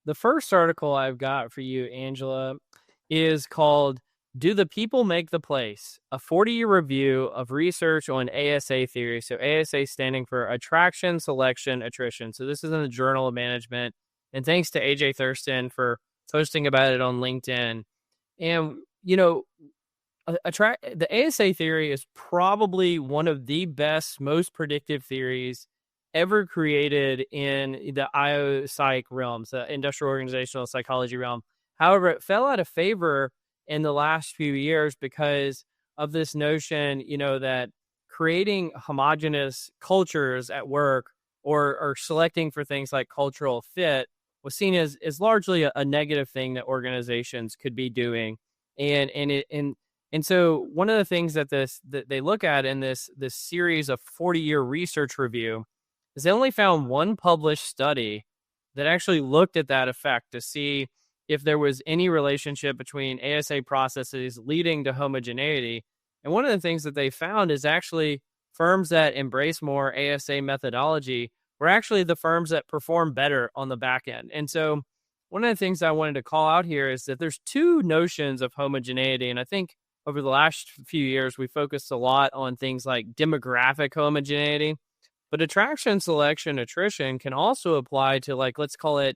the first article I've got for you, Angela, is called Do the People Make the Place? A 40-year review of research on ASA theory. So ASA standing for attraction, selection, attrition. So this is in the Journal of Management. And thanks to AJ Thurston for posting about it on LinkedIn. And, the ASA theory is probably one of the best, most predictive theories ever created in the IO psych realms, the industrial organizational psychology realm. However, it fell out of favor in the last few years because of this notion, that creating homogenous cultures at work or selecting for things like cultural fit was seen as largely a negative thing that organizations could be doing. And so one of the things that they look at in this series of 40-year research review is they only found one published study that actually looked at that effect to see if there was any relationship between ASA processes leading to homogeneity. And one of the things that they found is actually firms that embrace more ASA methodology were actually the firms that perform better on the back end. And so one of the things I wanted to call out here is that there's two notions of homogeneity. And I think over the last few years, we focused a lot on things like demographic homogeneity. But attraction, selection, attrition can also apply to, like, let's call it,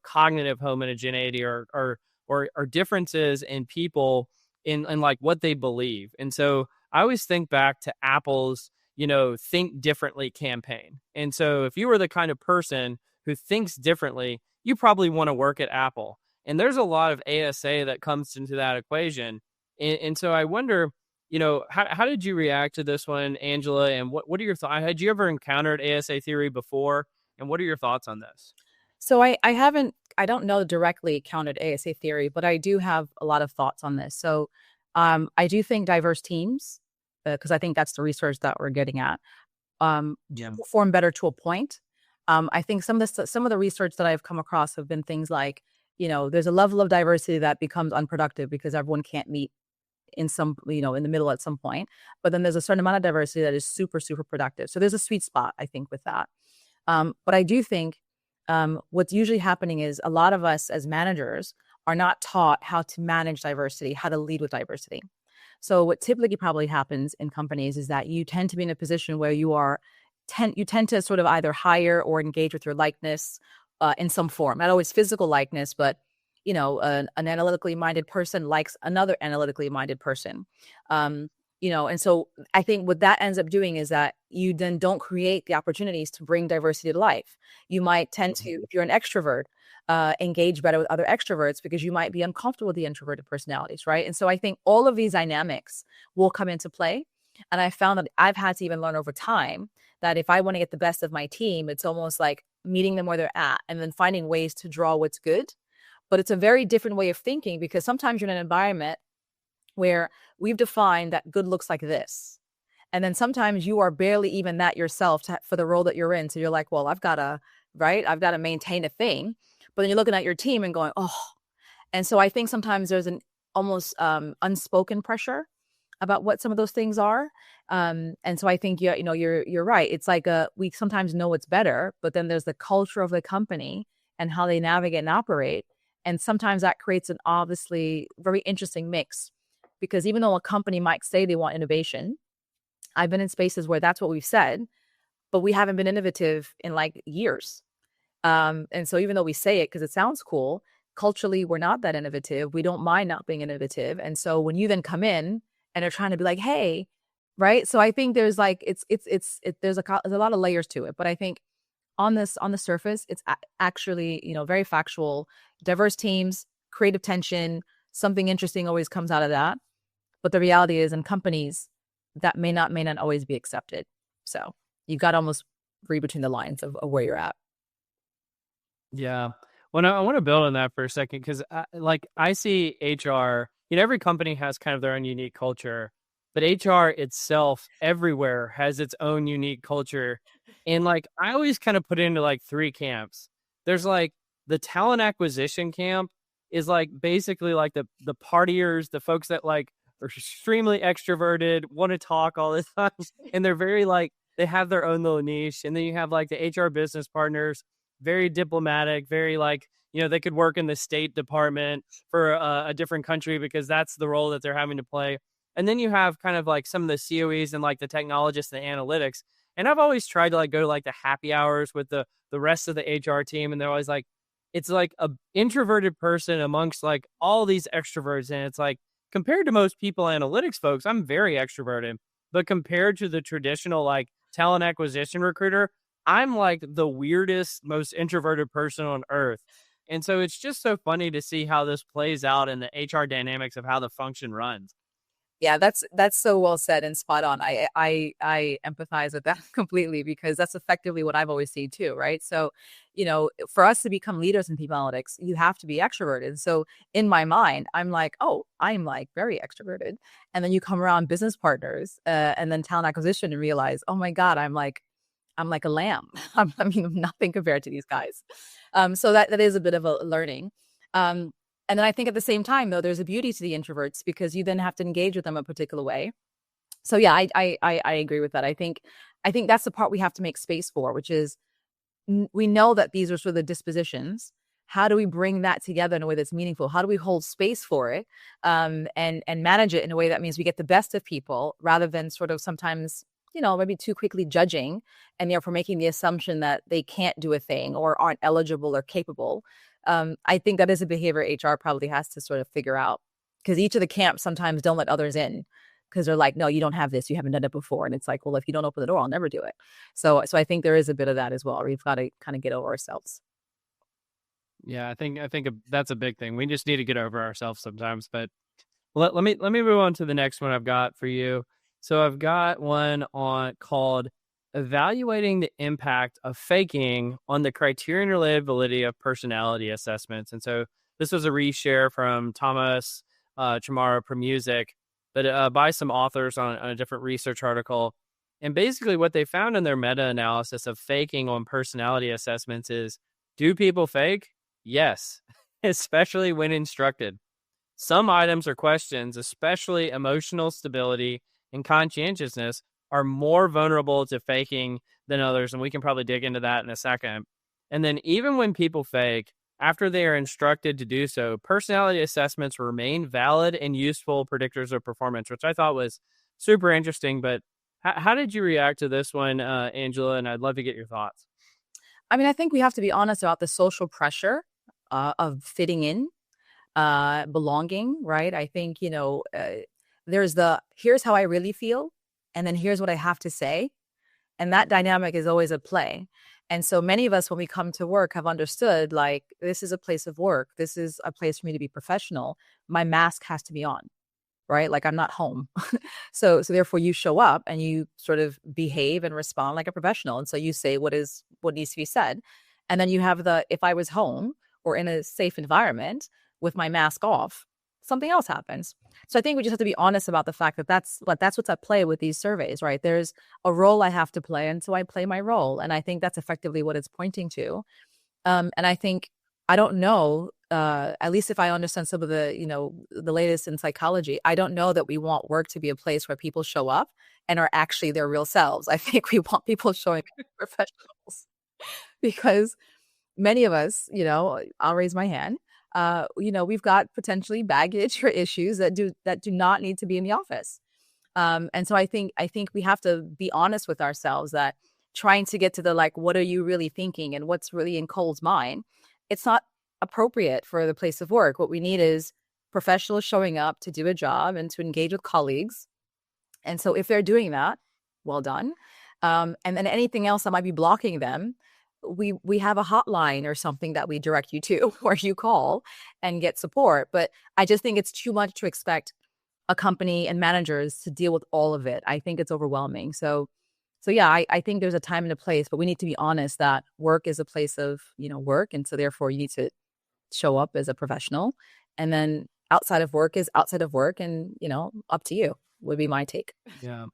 cognitive homogeneity or differences in people in like what they believe. And so I always think back to Apple's, think differently campaign. And so if you were the kind of person who thinks differently, you probably want to work at Apple. And there's a lot of ASA that comes into that equation. And so I wonder, how did you react to this one, Angela? And what are your thoughts? Had you ever encountered ASA theory before? And what are your thoughts on this? So I don't know directly counted ASA theory, but I do have a lot of thoughts on this. So I do think diverse teams, because I think that's the research that we're getting at, do Yeah. perform better to a point. I think some of the research that I've come across have been things like, there's a level of diversity that becomes unproductive because everyone can't meet in some, in the middle at some point. But then there's a certain amount of diversity that is super, super productive. So there's a sweet spot, I think, with that. But I do think what's usually happening is a lot of us as managers are not taught how to manage diversity, how to lead with diversity. So what typically probably happens in companies is that you tend to be in a position where you tend to sort of either hire or engage with your likeness in some form. Not always physical likeness, but an analytically minded person likes another analytically minded person. Um, and so I think what that ends up doing is that you then don't create the opportunities to bring diversity to life. You might tend to, if you're an extrovert, engage better with other extroverts because you might be uncomfortable with the introverted personalities, right? And so I think all of these dynamics will come into play. And I found that I've had to even learn over time that if I want to get the best of my team, it's almost like meeting them where they're at and then finding ways to draw what's good. But it's a very different way of thinking because sometimes you're in an environment where we've defined that good looks like this. And then sometimes you are barely even that yourself for the role that you're in. So you're like, well, I've got to maintain a thing. But then you're looking at your team and going, oh. And so I think sometimes there's an almost unspoken pressure about what some of those things are. And so I think you're right. It's like we sometimes know it's better, but then there's the culture of the company and how they navigate and operate. And sometimes that creates an obviously very interesting mix because even though a company might say they want innovation, I've been in spaces where that's what we've said, but we haven't been innovative in like years. And so even though we say it because it sounds cool, culturally, we're not that innovative. We don't mind not being innovative. And so when you then come in and are trying to be like, hey, right. So I think there's like, there's a lot of layers to it, but I think on the surface, it's actually, very factual, diverse teams, creative tension, something interesting always comes out of that. But the reality is in companies that may not always be accepted. So you've got to almost read between the lines of where you're at. Yeah. Well, I want to build on that for a second because, I see HR. Every company has kind of their own unique culture, but HR itself everywhere has its own unique culture. And I always kind of put it into three camps. There's the talent acquisition camp is basically the partiers, the folks that are extremely extroverted, want to talk all the time, and they're very they have their own little niche. And then you have the HR business partners, very diplomatic, very they could work in the State Department for a different country because that's the role that they're having to play. And then you have kind of some of the COEs and the technologists and the analytics. And I've always tried to go to the happy hours with the rest of the HR team. And they're always it's a introverted person amongst all these extroverts. And it's compared to most people analytics folks, I'm very extroverted. But compared to the traditional talent acquisition recruiter, I'm the weirdest, most introverted person on earth. And so it's just so funny to see how this plays out in the HR dynamics of how the function runs. Yeah, that's so well said and spot on. I empathize with that completely because that's effectively what I've always seen too, right? So, for us to become leaders in people analytics, you have to be extroverted. So in my mind, I'm like, oh, I'm very extroverted. And then you come around business partners and then talent acquisition and realize, oh my God, I'm like a lamb. I'm nothing compared to these guys. So that is a bit of a learning. And then I think at the same time, though, there's a beauty to the introverts because you then have to engage with them a particular way. So yeah, I agree with that. I think that's the part we have to make space for, which is we know that these are sort of the dispositions. How do we bring that together in a way that's meaningful? How do we hold space for it and manage it in a way that means we get the best of people rather than sort of sometimes maybe too quickly judging and therefore making the assumption that they can't do a thing or aren't eligible or capable. I think that is a behavior HR probably has to sort of figure out because each of the camps sometimes don't let others in because they're like, no, you don't have this. You haven't done it before. And it's like, well, if you don't open the door, I'll never do it. So I think there is a bit of that as well. We've got to kind of get over ourselves. Yeah, I think that's a big thing. We just need to get over ourselves sometimes. But let me move on to the next one I've got for you. So I've got one called evaluating the impact of faking on the criterion related validity of personality assessments. And so this was a reshare from Thomas Chamara Premusic, but by some authors on a different research article. And basically what they found in their meta-analysis of faking on personality assessments is, do people fake? Yes, especially when instructed. Some items or questions, especially emotional stability and conscientiousness, are more vulnerable to faking than others. And we can probably dig into that in a second. And then even when people fake, after they are instructed to do so, personality assessments remain valid and useful predictors of performance, which I thought was super interesting. But how did you react to this one, Angela? And I'd love to get your thoughts. I mean, I think we have to be honest about the social pressure of fitting in, belonging, right? I think, there's here's how I really feel, and then here's what I have to say. And that dynamic is always at play. And so many of us, when we come to work, have understood, like, this is a place of work. This is a place for me to be professional. My mask has to be on, right? Like, I'm not home. So therefore you show up and you sort of behave and respond like a professional. And so you say what needs to be said. And then you have if I was home or in a safe environment with my mask off, something else happens. So I think we just have to be honest about the fact that that's what's at play with these surveys, right? There's a role I have to play, and so I play my role. And I think that's effectively what it's pointing to. And I think, I don't know, at least if I understand some of the latest in psychology, I don't know that we want work to be a place where people show up and are actually their real selves. I think we want people showing up as professionals, because many of us, I'll raise my hand, we've got potentially baggage or issues that do not need to be in the office. And so I think we have to be honest with ourselves that trying to get to the, like, what are you really thinking and what's really in Cole's mind, it's not appropriate for the place of work. What we need is professionals showing up to do a job and to engage with colleagues. And so if they're doing that, well done. And then anything else that might be blocking them, we have a hotline or something that we direct you to where you call and get support. But I just think it's too much to expect a company and managers to deal with all of it. I think it's overwhelming. So yeah, I think there's a time and a place, but we need to be honest that work is a place of, work. And so therefore you need to show up as a professional, and then outside of work is outside of work, and, up to you would be my take. Yeah.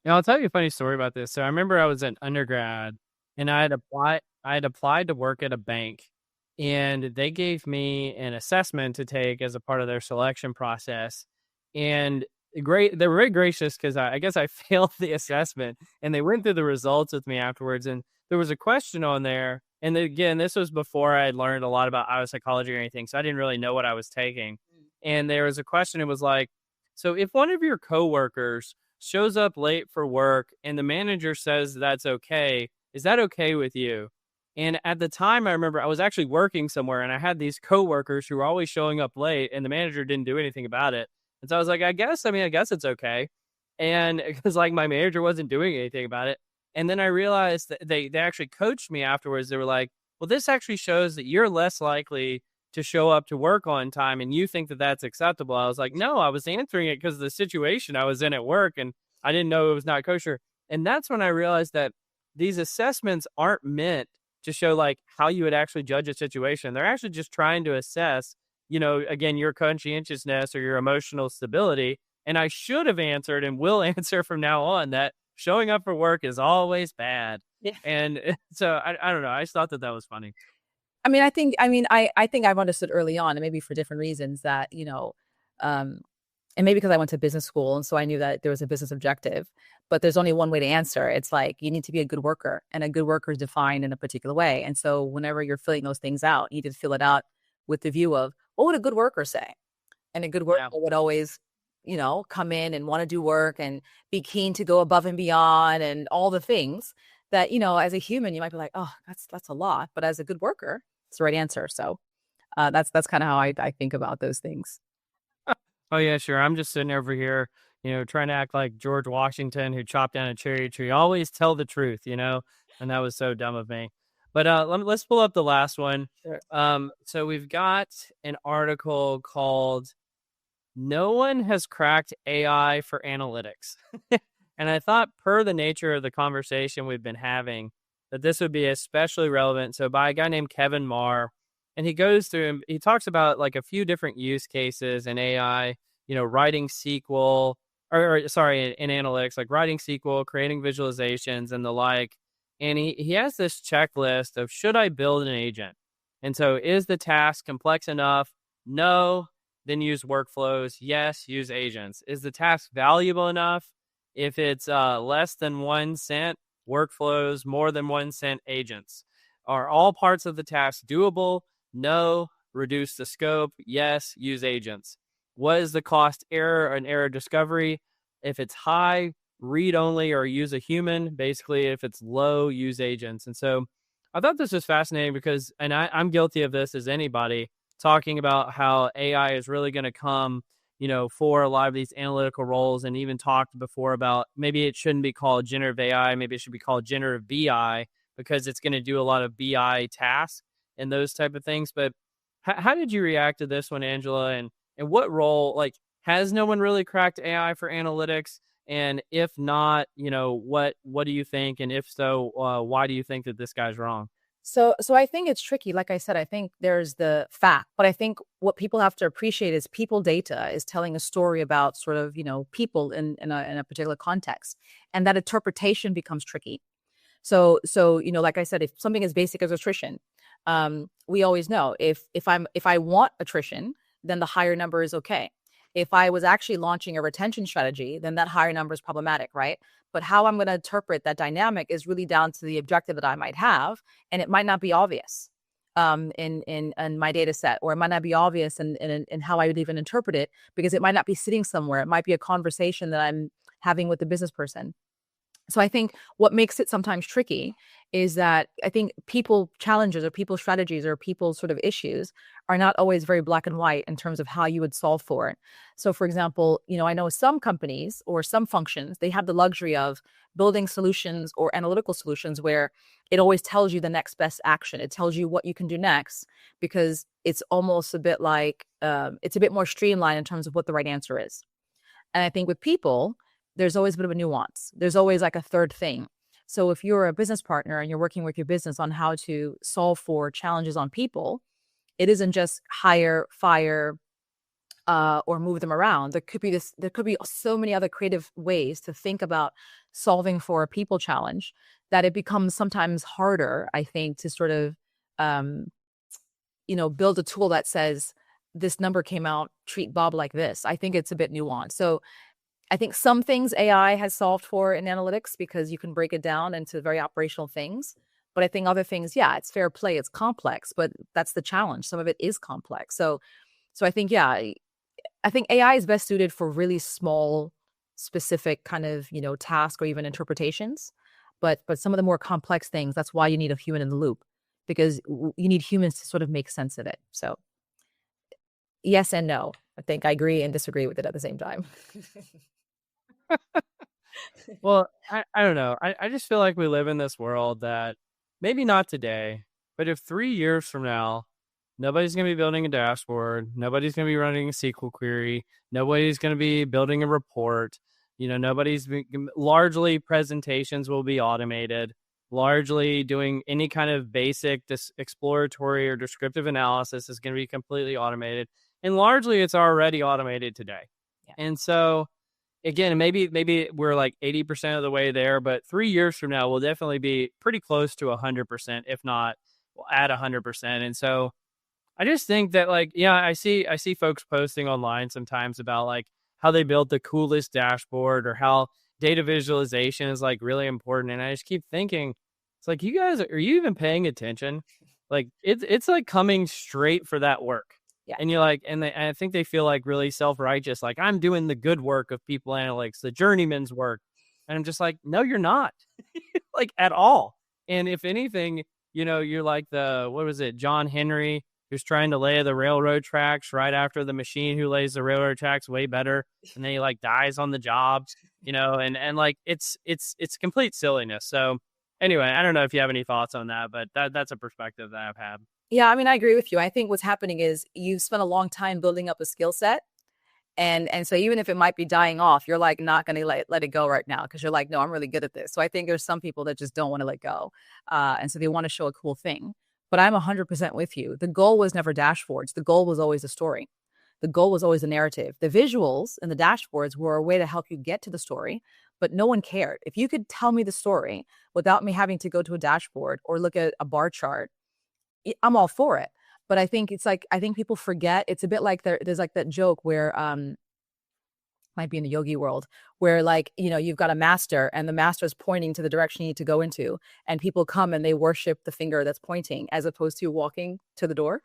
I'll tell you a funny story about this. So I remember I was an undergrad and I had applied to work at a bank, and they gave me an assessment to take as a part of their selection process. And they were very gracious, because I guess I failed the assessment, and they went through the results with me afterwards. And there was a question on there. And again, this was before I had learned a lot about psychology or anything, so I didn't really know what I was taking. And there was a question. It was like, so if one of your coworkers shows up late for work and the manager says that's okay, is that okay with you? And at the time, I remember I was actually working somewhere, and I had these coworkers who were always showing up late, and the manager didn't do anything about it. And so I was like, I guess it's okay. And because, like, my manager wasn't doing anything about it. And then I realized that they actually coached me afterwards. They were like, well, this actually shows that you're less likely to show up to work on time, and you think that that's acceptable. I was like, no, I was answering it because of the situation I was in at work, and I didn't know it was not kosher. And that's when I realized that these assessments aren't meant to show, like, how you would actually judge a situation. They're actually just trying to assess, again, your conscientiousness or your emotional stability. And I should have answered, and will answer from now on, that showing up for work is always bad. Yeah. And so I don't know. I just thought that was funny. I mean, I think I've understood early on, and maybe for different reasons, that, and maybe because I went to business school, and so I knew that there was a business objective, but there's only one way to answer. It's like, you need to be a good worker, and a good worker is defined in a particular way. And so whenever you're filling those things out, you need to fill it out with the view of, what would a good worker say? And a good worker would always, come in and want to do work and be keen to go above and beyond and all the things that, as a human, you might be like, oh, that's a lot. But as a good worker, it's the right answer. So that's kind of how I think about those things. Oh, yeah, sure. I'm just sitting over here, trying to act like George Washington, who chopped down a cherry tree. Always tell the truth, and that was so dumb of me. But let's pull up the last one. Sure. So we've got an article called "No One Has Cracked AI for Analytics." And I thought, per the nature of the conversation we've been having, that this would be especially relevant. So, by a guy named Kevin Marr, and he goes through, he talks about like a few different use cases in AI, writing SQL, or sorry, in analytics, like writing SQL, creating visualizations, and the like. And he has this checklist of, should I build an agent? And so, is the task complex enough? No. Then use workflows. Yes, use agents. Is the task valuable enough? If it's less than 1 cent, workflows; more than 1 cent, agents. Are all parts of the task doable? No. Reduce the scope. Yes, use agents. What is the cost error and error discovery? If it's high, read only or use a human. Basically, if it's low, use agents. And so I thought this was fascinating because, and I'm guilty of this as anybody, talking about how AI is really going to come, for a lot of these analytical roles, and even talked before about maybe it shouldn't be called generative AI. Maybe it should be called generative BI, because it's going to do a lot of BI tasks and those type of things. But how did you react to this one, Angela? And what role, like, has no one really cracked AI for analytics? And if not, what do you think? And if so, why do you think that this guy's wrong? So I think it's tricky. Like I said, I think there's the fact, but I think what people have to appreciate is people data is telling a story about sort of, people in a particular context, and that interpretation becomes tricky. So like I said, if something as basic as attrition, we always know if I want attrition, then the higher number is okay. If I was actually launching a retention strategy, then that higher number is problematic, right? But how I'm going to interpret that dynamic is really down to the objective that I might have, and it might not be obvious in my data set, or it might not be obvious in how I would even interpret it, because it might not be sitting somewhere. It might be a conversation that I'm having with the business person. So I think what makes it sometimes tricky is that I think people challenges or people strategies or people sort of issues are not always very black and white in terms of how you would solve for it. So for example, I know some companies or some functions, they have the luxury of building solutions or analytical solutions where it always tells you the next best action. It tells you what you can do next, because it's almost a bit like, it's a bit more streamlined in terms of what the right answer is. And I think with people, there's always a bit of a nuance. There's always like a third thing. So if you're a business partner and you're working with your business on how to solve for challenges on people, it isn't just hire, fire, or move them around. There could be so many other creative ways to think about solving for a people challenge that it becomes sometimes harder, I think, to sort of, build a tool that says this number came out, treat Bob like this. I think it's a bit nuanced. So I think some things AI has solved for in analytics because you can break it down into very operational things. But I think other things, yeah, it's fair play, it's complex, but that's the challenge. Some of it is complex. So I think, yeah, I think AI is best suited for really small, specific kind of, task or even interpretations. But some of the more complex things, that's why you need a human in the loop, because you need humans to sort of make sense of it. So yes and no. I think I agree and disagree with it at the same time. Well, I don't know. I just feel like we live in this world that maybe not today, but if 3 years from now, nobody's going to be building a dashboard, nobody's going to be running a SQL query, nobody's going to be building a report, largely presentations will be automated, largely doing any kind of basic exploratory or descriptive analysis is going to be completely automated. And largely it's already automated today. Yeah. And so again, maybe we're like 80% of the way there, but 3 years from now, we'll definitely be pretty close to 100%, if not at 100%. And so I just think that, like, yeah, I see folks posting online sometimes about like how they built the coolest dashboard or how data visualization is like really important. And I just keep thinking, it's like, you guys, are you even paying attention? Like it's like coming straight for that work. Yeah. And you're like, and I think they feel like really self-righteous. Like, I'm doing the good work of people analytics, the journeyman's work. And I'm just like, no, you're not like at all. And if anything, you're like what was it? John Henry, who's trying to lay the railroad tracks right after the machine who lays the railroad tracks way better. And then he like dies on the job, and like, it's complete silliness. So anyway, I don't know if you have any thoughts on that, but that's a perspective that I've had. Yeah, I mean, I agree with you. I think what's happening is you've spent a long time building up a skill set, And so even if it might be dying off, you're like not going to let it go right now because you're like, no, I'm really good at this. So I think there's some people that just don't want to let go. And so they want to show a cool thing. But I'm 100% with you. The goal was never dashboards. The goal was always a story. The goal was always a narrative. The visuals and the dashboards were a way to help you get to the story, but no one cared. If you could tell me the story without me having to go to a dashboard or look at a bar chart, I'm all for it. But I think it's like, I think people forget. It's a bit like there's like that joke where might be in the yogi world where like, you've got a master and the master is pointing to the direction you need to go into, and people come and they worship the finger that's pointing as opposed to walking to the door.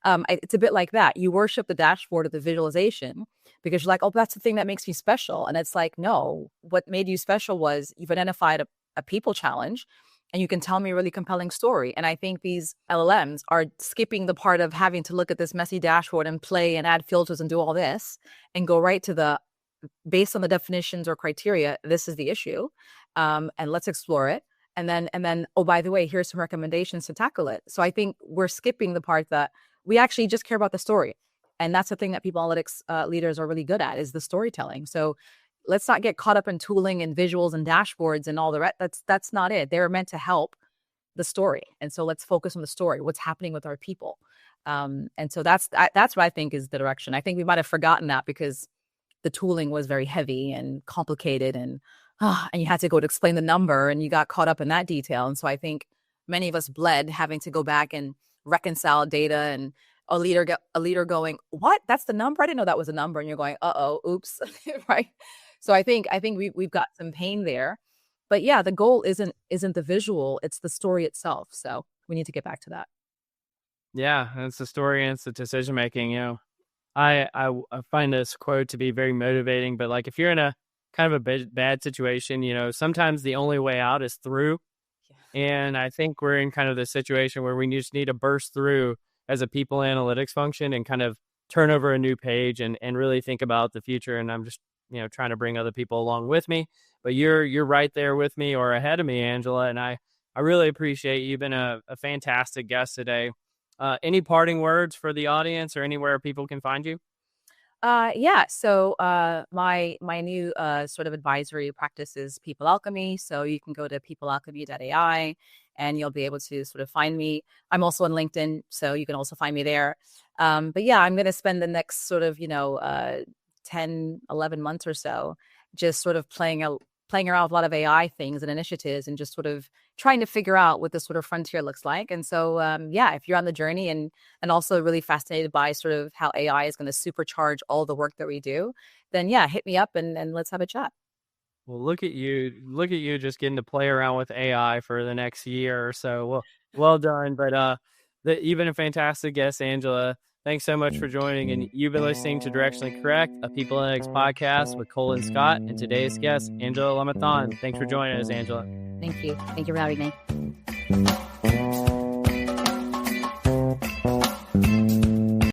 It's a bit like that. You worship the dashboard of the visualization because you're like, oh, that's the thing that makes me special. And it's like, no, what made you special was you've identified a people challenge and you can tell me a really compelling story. And I think these LLMs are skipping the part of having to look at this messy dashboard and play and add filters and do all this and go right to the, based on the definitions or criteria, this is the issue, and let's explore it. And then, oh, by the way, here's some recommendations to tackle it. So I think we're skipping the part that we actually just care about the story. And that's the thing that people analytics leaders are really good at, is the storytelling. So let's not get caught up in tooling and visuals and dashboards and all the rest. That's not it. They're meant to help the story. And so let's focus on the story, what's happening with our people. And so that's what I think is the direction. I think we might have forgotten that because the tooling was very heavy and complicated and you had to go to explain the number and you got caught up in that detail. And so I think many of us bled having to go back and reconcile data, and a leader going, what? That's the number? I didn't know that was a number. And you're going, oops. Right. So I think we've got some pain there, but yeah, the goal isn't the visual, it's the story itself. So we need to get back to that. Yeah. It's the story and it's the decision-making, I find this quote to be very motivating, but like if you're in a kind of a bad situation, sometimes the only way out is through. Yeah. And I think we're in kind of the situation where we just need to burst through as a people analytics function and kind of turn over a new page and really think about the future. And I'm just, trying to bring other people along with me, but you're right there with me or ahead of me, Angela. And I really appreciate you've been a fantastic guest today. Any parting words for the audience or anywhere people can find you? Yeah. So my new sort of advisory practice is People Alchemy. So you can go to peoplealchemy.ai and you'll be able to sort of find me. I'm also on LinkedIn, so you can also find me there. But yeah, I'm going to spend the next sort of, 10, 11 months or so just sort of playing around with a lot of AI things and initiatives and just sort of trying to figure out what this sort of frontier looks like. And so, yeah, if you're on the journey and also really fascinated by sort of how AI is going to supercharge all the work that we do, then yeah, hit me up and let's have a chat. Well, look at you just getting to play around with AI for the next year or so. Well done. But you've been a fantastic guest, Angela. Thanks so much for joining. And you've been listening to Directionally Correct, a People Analytics podcast with Cole and Scott. And today's guest, Angela Le Mathon. Thanks for joining us, Angela. Thank you. Thank you for having me.